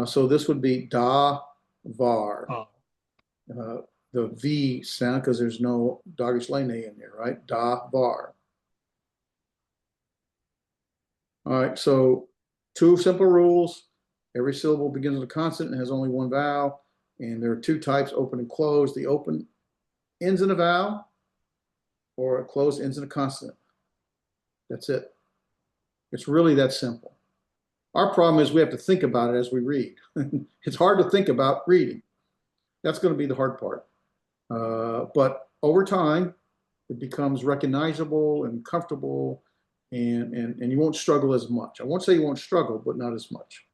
So this would be da, var. The V sound, because there's no Doggish lene in there, right? Da, var. All right, so two simple rules. Every syllable begins with a consonant and has only one vowel. And there are two types, open and closed. The open ends in a vowel, or a closed ends in a consonant. That's it. It's really that simple. Our problem is we have to think about it as we read. It's hard to think about reading. That's going to be the hard part. But over time, it becomes recognizable and comfortable, and you won't struggle as much. I won't say you won't struggle, but not as much.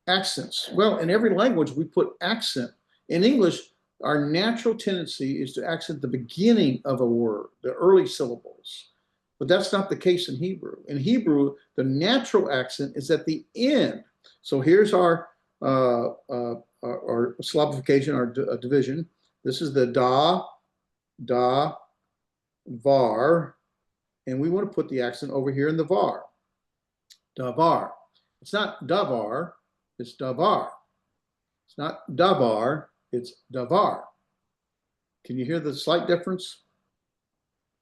Accents. Well, in every language, we put accent. In English, our natural tendency is to accent the beginning of a word, the early syllables. But that's not the case in Hebrew. In Hebrew, the natural accent is at the end. So here's our syllabification, our division. This is the da, var, and we want to put the accent over here in the var. Davar. It's not davar, it's davar. It's not davar, it's davar. Can you hear the slight difference?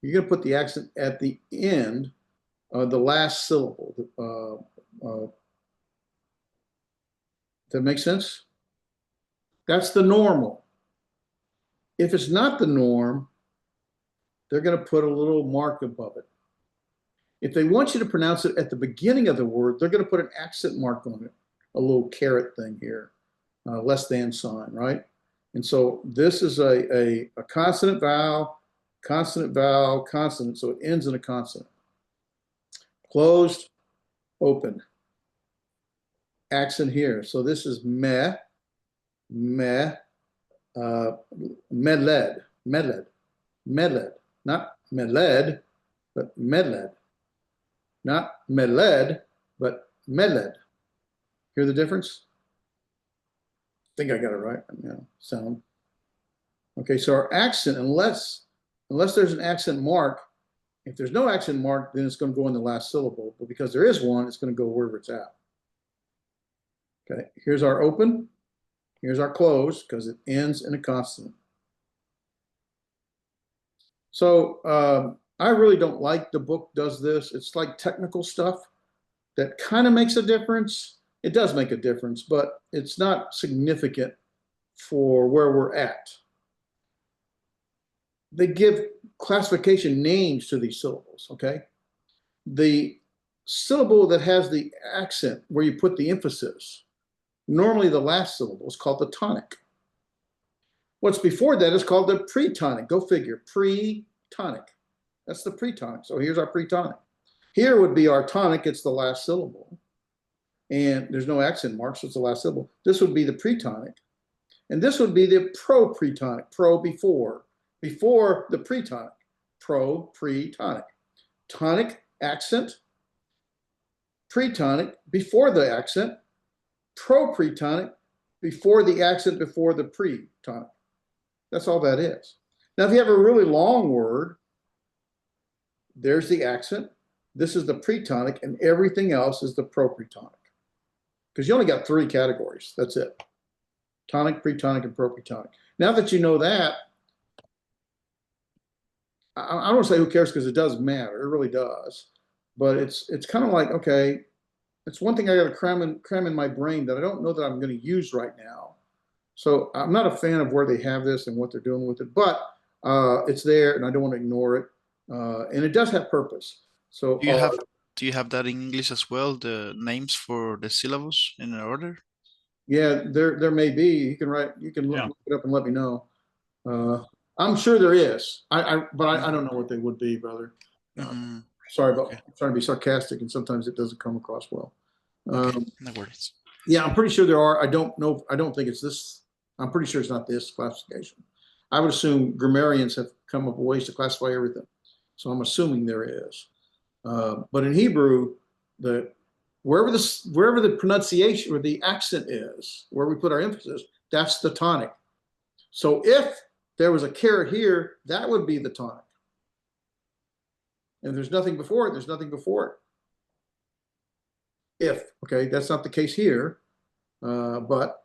You're going to put the accent at the end of the last syllable. Does that make sense? That's the normal. If it's not the norm, they're going to put a little mark above it. If they want you to pronounce it at the beginning of the word, they're going to put an accent mark on it, a little caret thing here, less than sign, right? And so this is a consonant vowel, consonant vowel, consonant, so it ends in a consonant. Closed, open. Accent here. So this is meh, medled, not medled, but medled. Not medled, but medled. Hear the difference? think I got it right. Yeah, sound. Okay, so our accent, unless there's an accent mark, if there's no accent mark, then it's going to go in the last syllable. But because there is one, it's going to go wherever it's at. Okay, here's our open. Here's our close because it ends in a consonant. So I really don't like the book does this. It's like technical stuff that kind of makes a difference. It does make a difference, but it's not significant for where we're at. They give classification names to these syllables, okay? The syllable that has the accent where you put the emphasis, normally the last syllable is called the tonic. What's before that is called the pretonic. Go figure, pretonic. That's the pretonic. So here's our pretonic. Here would be our tonic, it's the last syllable. And there's no accent mark, so it's the last syllable. This would be the pretonic. And this would be the pro-pretonic, pro before the pretonic, pro-pretonic. Tonic, accent, pretonic, before the accent, pro-pretonic, before the accent, before the pretonic. That's all that is. Now, if you have a really long word, there's the accent, this is the pretonic, and everything else is the pro-pretonic. Because you only got 3 categories, that's it. Tonic, pretonic, and pro-pretonic. Now that you know that, I don't say who cares because it does matter, it really does. But it's kind of like, okay, it's one thing I got to cram in my brain that I don't know that I'm going to use right now. So I'm not a fan of where they have this and what they're doing with it, but it's there and I don't want to ignore it. And it does have purpose. So do you have that in English as well? The names for the syllables in an order? Yeah, there may be. You can look it up and let me know. I'm sure there is. But I don't know what they would be, brother. Sorry about I'm trying to be sarcastic, and sometimes it doesn't come across well. Okay, no worries. Yeah, I'm pretty sure there are. I don't know. I don't think it's this. I'm pretty sure it's not this classification. I would assume grammarians have come up with ways to classify everything. So I'm assuming there is. But in Hebrew, wherever the pronunciation or the accent is, where we put our emphasis, that's the tonic. So if there was a caret here, that would be the tonic. And there's nothing before it, there's nothing before it. If, okay, that's not the case here. But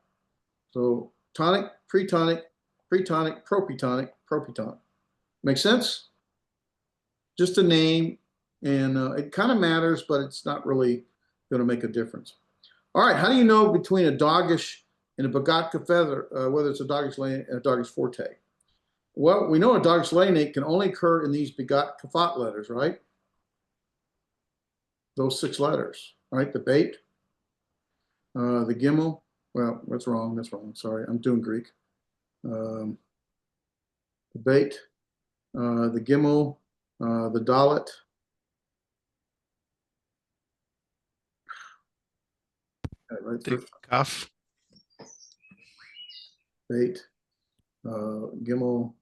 so tonic, pretonic, pretonic, propretonic, propretonic. Make sense? Just a name, and it kind of matters, but it's not really going to make a difference. All right, how do you know between a doggish and a begotka feather, whether it's a doggish lane and a doggish forte? Well, we know a doggish lane can only occur in these begot kafat letters, right? Those 6 letters, right? The bait, the gimel. Well, that's wrong. That's wrong. Sorry, I'm doing Greek. The bait, the gimel, the dalet. Right, the kaf. Bait, gimel,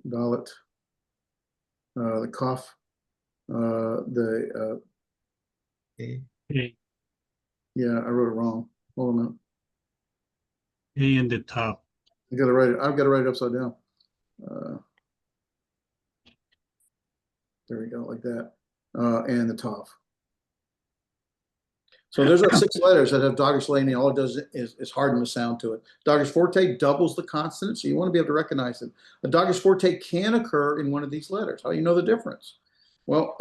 dalet, the kaf, the yeah, I wrote it wrong. Hold on a minute. A in the top. I've got to write it upside down. There we go, like that. And the Tav. So there's our 6 letters that have doggish lane. All it does is harden the sound to it. Doggish forte doubles the consonant, so you want to be able to recognize it. A doggish forte can occur in one of these letters. How do you know the difference? Well,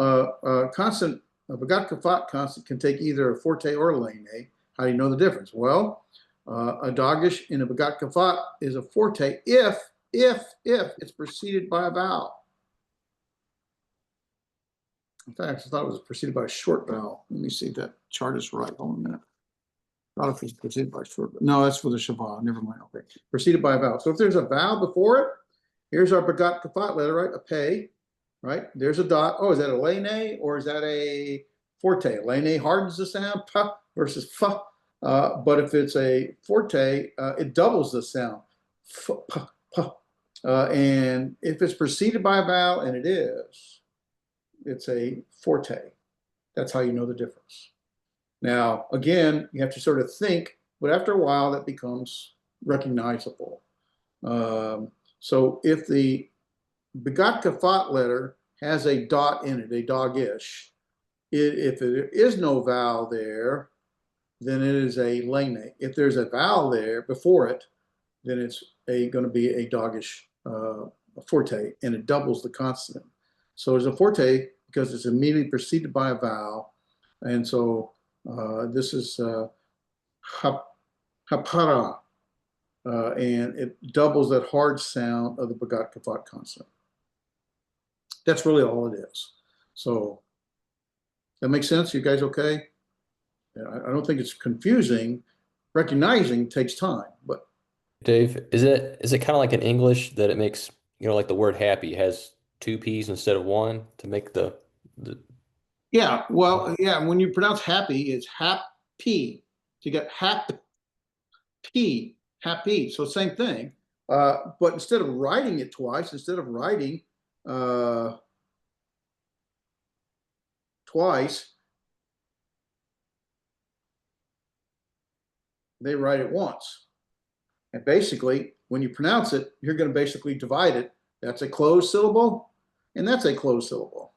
consonant, a begot kafat consonant can take either a forte or a lane. How do you know the difference? Well, a doggish in a begot kafat is a forte if it's preceded by a vowel. In fact, I thought it was preceded by a short vowel. Let me see if that chart is right. Hold on a minute. I thought it was preceded by a short vowel. No, that's for the Shabbat. Never mind. Okay. Preceded by a vowel. So if there's a vowel before it, here's our begot kafat letter, right? A pay, right? There's a dot. Oh, is that a lane or is that a forte? Lane hardens the sound, pa versus fa. But if it's a forte, it doubles the sound. F, pa, pa. And if it's preceded by a vowel, and it is, it's a forte. That's how you know the difference. Now, again, you have to sort of think, but after a while, that becomes recognizable. So if the begat kafat letter has a dot in it, a dog-ish, if there is no vowel there, then it is a lene. If there's a vowel there before it, then it's going to be a doggish forte, and it doubles the consonant. So there's a forte because it's immediately preceded by a vowel, and so this is hapara, and it doubles that hard sound of the begat kafat consonant. That's really all it is. So that makes sense? You guys okay? I don't think it's confusing. Recognizing takes time, but Dave, is it kind of like in English that it makes, like the word happy has two P's instead of one to make the yeah, well, yeah, when you pronounce happy, it's happy. So you got happy. So same thing. But instead of writing it twice, instead of writing twice, they write it once. And basically, when you pronounce it, you're going to basically divide it. That's a closed syllable, and that's a closed syllable.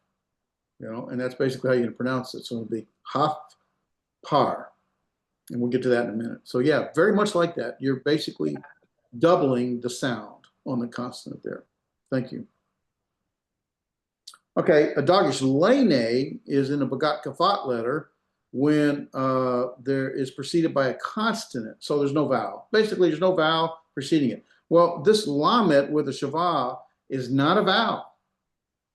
And that's basically how you're going to pronounce it. So it'll be haf par. And we'll get to that in a minute. So yeah, very much like that. You're basically doubling the sound on the consonant there. Thank you. Okay, a doggish lene is in a begat kafat letter when there is preceded by a consonant. So there's no vowel. Basically, there's no vowel preceding it. Well, this lamet with a shavah is not a vowel.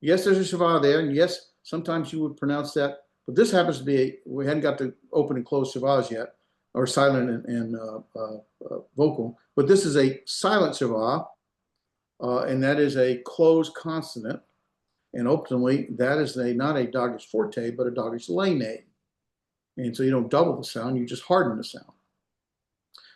Yes, there's a shavah there, and yes, sometimes you would pronounce that, but this happens to be, we hadn't got to open and close shavahs yet, or silent and vocal, but this is a silent shavah, and that is a closed consonant, and ultimately, that is not a doggish forte, but a doggish lene. And so you don't double the sound, you just harden the sound.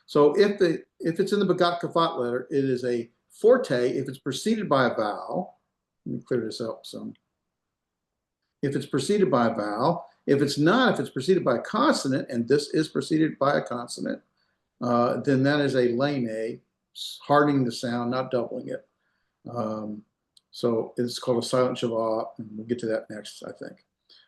So if it's in the begat kafat letter, it is a forte if it's preceded by a vowel. Let me clear this up some. If it's preceded by a vowel, if it's not, if it's preceded by a consonant, and this is preceded by a consonant, then that is a lene, hardening the sound, not doubling it. So it's called a silent shavah, and we'll get to that next, I think.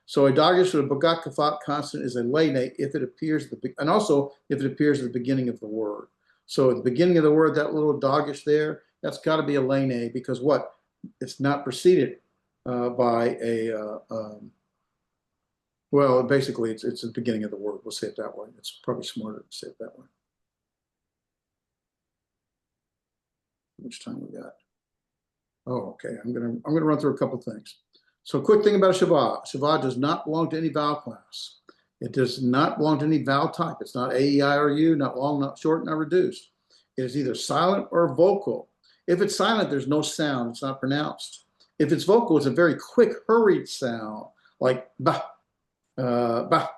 So a doggish with a begat kafat consonant is a lene if it appears and also if it appears at the beginning of the word. So at the beginning of the word, that little doggish there, that's got to be a lene because what? It's not preceded by a well, basically it's the beginning of the word. We'll say it that way. It's probably smarter to say it that way. How much time we got? Oh, okay. I'm gonna run through a couple things. So a quick thing about a shavah. Shavah does not belong to any vowel class. It does not belong to any vowel type. It's not A, E, I, or U, not long, not short, not reduced. It is either silent or vocal. If it's silent, there's no sound. It's not pronounced. If it's vocal, it's a very quick, hurried sound, like bah, bah.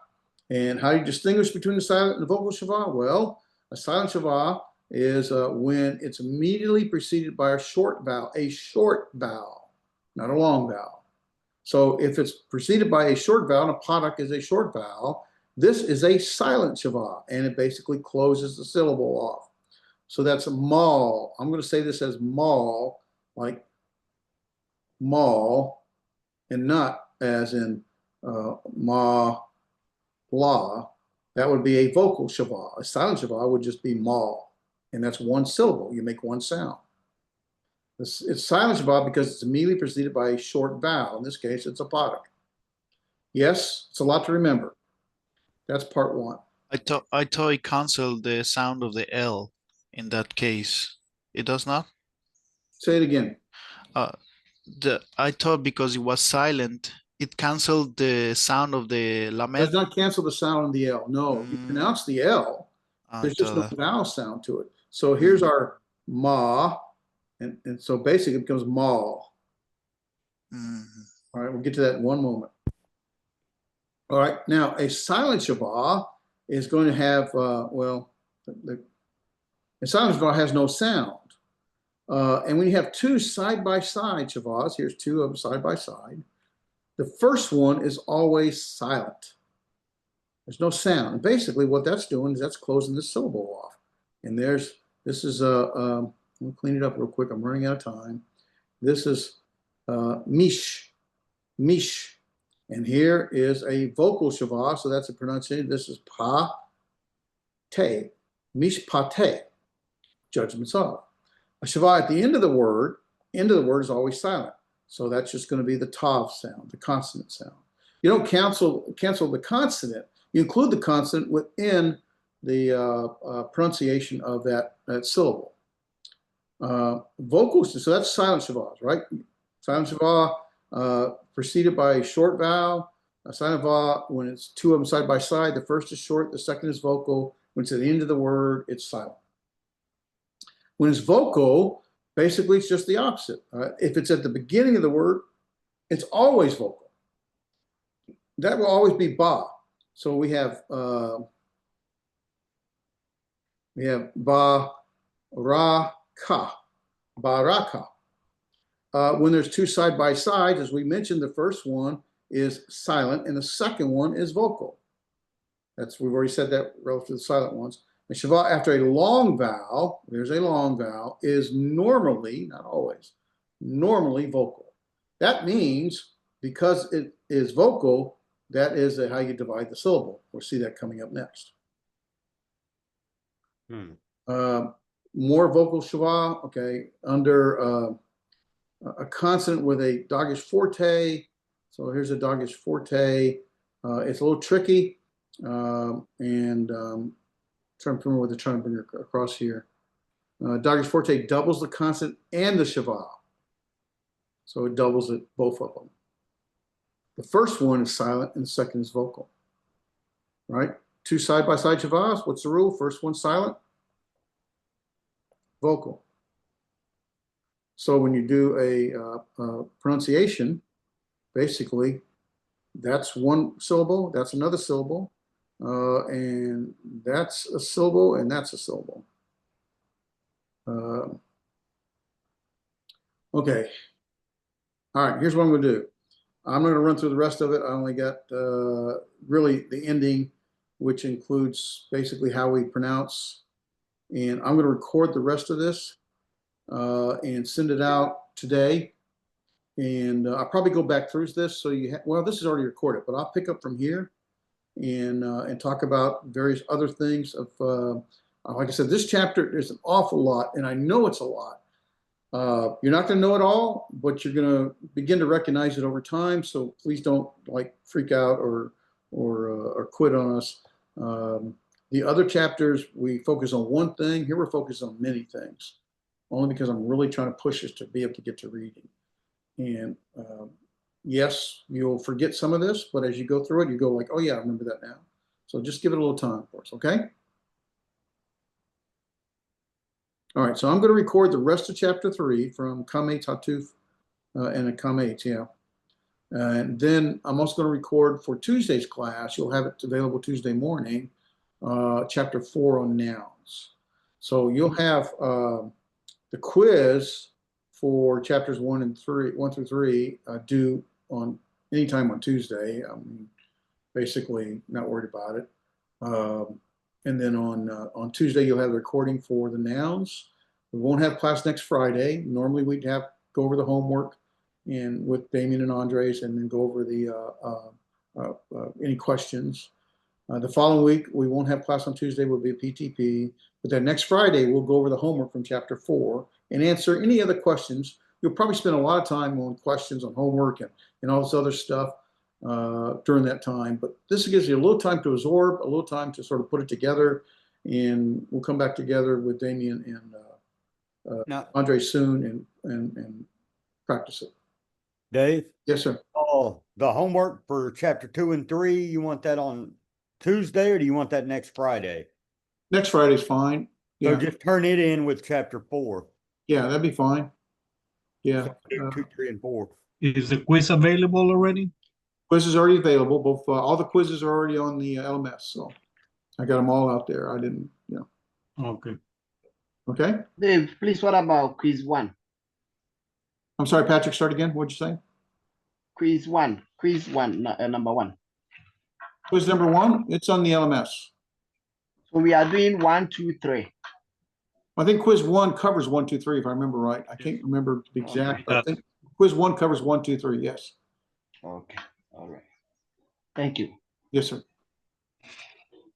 And how do you distinguish between the silent and the vocal shavah? Well, a silent shavah is when it's immediately preceded by a short vowel, not a long vowel. So if it's preceded by a short vowel, and a padak is a short vowel, this is a silent shavah, and it basically closes the syllable off. So that's a mal. I'm going to say this as mal, like mal, and not as in ma, la. That would be a vocal shavah. A silent shavah would just be mal, and that's one syllable. You make one sound. It's silent shavah because it's immediately preceded by a short vowel. In this case, it's a padak. Yes, it's a lot to remember. That's part one. I thought it canceled the sound of the L in that case. It does not? Say it again. I thought because it was silent, it canceled the sound of the lamet. Does not cancel the sound on the L. No, you pronounce the L. There's just no vowel sound to it. So here's our ma, and so basically it becomes mal. All right, we'll get to that in one moment. All right, now a silent shavah is going to have, a silent shavah has no sound. And when you have two side-by-side shavahs, here's two of them side-by-side, the first one is always silent. There's no sound. And basically what that's doing is that's closing the syllable off. And there's This is let me clean it up real quick. I'm running out of time. This is mish, mish. And here is a vocal shava, so that's a pronunciation. This is pa, te, mish pate, judgments of. A shava at the end of the word is always silent. So that's just going to be the tav sound, the consonant sound. You don't cancel the consonant. You include the consonant within the pronunciation of that syllable. Vocals, so that's silent shavas, right? Silent shava preceded by a short vowel. A silent vowel, when it's two of them side by side, the first is short, the second is vocal. When it's at the end of the word, it's silent. When it's vocal, basically it's just the opposite. If it's at the beginning of the word, it's always vocal. That will always be ba. So we have ba, ra, ka, baraka. When there's two side by sides, as we mentioned, the first one is silent and the second one is vocal. We've already said that relative to the silent ones. And shava after a long vowel, there's a long vowel, is normally, not always, normally vocal. That means because it is vocal, that is how you divide the syllable. We'll see that coming up next. More vocal shava, okay, under a consonant with a dogish forte. So here's a dogish forte. It's a little tricky, and trying to remember what they're trying to bring across here. Dogish forte doubles the consonant and the shava. So it doubles it, both of them. The first one is silent and the second is vocal, right? Two side-by-side shavas, what's the rule? First one silent, vocal. So when you do a pronunciation, basically, that's one syllable, that's another syllable, and that's a syllable, and that's a syllable. Okay. All right, here's what I'm going to do. I'm going to run through the rest of it. I only got really the ending, which includes basically how we pronounce. And I'm going to record the rest of this and send it out today. And I'll probably go back through this. So well, this is already recorded, but I'll pick up from here and talk about various other things of, like I said, this chapter is an awful lot, and I know it's a lot. You're not going to know it all, but you're going to begin to recognize it over time. So please don't freak out or quit on us. The other chapters, we focus on one thing. Here we're focused on many things, only because I'm really trying to push us to be able to get to reading. And yes, you'll forget some of this, but as you go through it, you go like, oh yeah, I remember that now. So just give it a little time for us, okay? All right, so I'm going to record the rest of chapter 3 from Kameh Tatuf and a Kameh, yeah. And then I'm also going to record for Tuesday's class. You'll have it available Tuesday morning, chapter 4 on nouns. So you'll have the quiz for chapters 1 through 3 due on anytime on Tuesday. I'm basically not worried about it. And then on Tuesday, you'll have the recording for the nouns. We won't have class next Friday. Normally, we'd go over the homework and with Damien and Andres, and then go over the any questions. The following week, we won't have class on Tuesday. We'll be a PTP. But then next Friday, we'll go over the homework from chapter 4 and answer any other questions. You'll probably spend a lot of time on questions on homework and all this other stuff during that time. But this gives you a little time to absorb, a little time to sort of put it together. And we'll come back together with Damien and Andre soon and practice it. Dave? Yes, sir. Oh, the homework for chapter 2 and 3, you want that on Tuesday or do you want that next Friday? Next Friday's fine. Yeah. So just turn it in with chapter 4. Yeah, that'd be fine. Yeah. So 2, 3, and 4. Is the quiz available already? Quiz is already available. Both all the quizzes are already on the LMS, so I got them all out there. I didn't, Okay. Okay. Dave, please, what about quiz 1? I'm sorry, Patrick. Start again. What'd you say? Quiz 1, number 1. Quiz number 1. It's on the LMS. So we are doing 1, 2, 3. I think quiz 1 covers 1, 2, 3, if I remember right. I can't remember the exact, but I think quiz 1 covers 1, 2, 3. Yes. Okay, all right. Thank you. Yes, sir.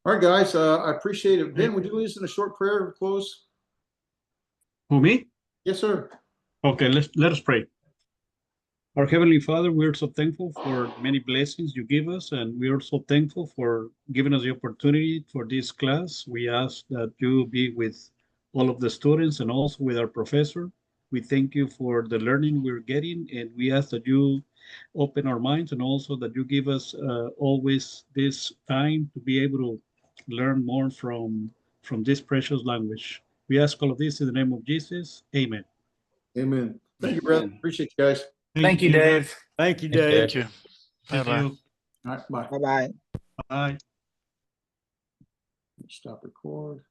All right, guys. I appreciate it. Ben, would you lead us in a short prayer to close? Who, me? Yes, sir. Okay, let us pray. Our Heavenly Father, we are so thankful for many blessings you give us, and we are so thankful for giving us the opportunity for this class. We ask that you be with all of the students and also with our professor. We thank you for the learning we're getting, and we ask that you open our minds and also that you give us always this time to be able to learn more from this precious language. We ask all of this in the name of Jesus. Amen. Amen. Thank you, brother. Amen. Appreciate you guys. Thank you, Dave. Thank you, Thanks, Dave. Dave. Thank you. Thank Bye-bye. you. All right, bye. Bye-bye. Bye. Stop record.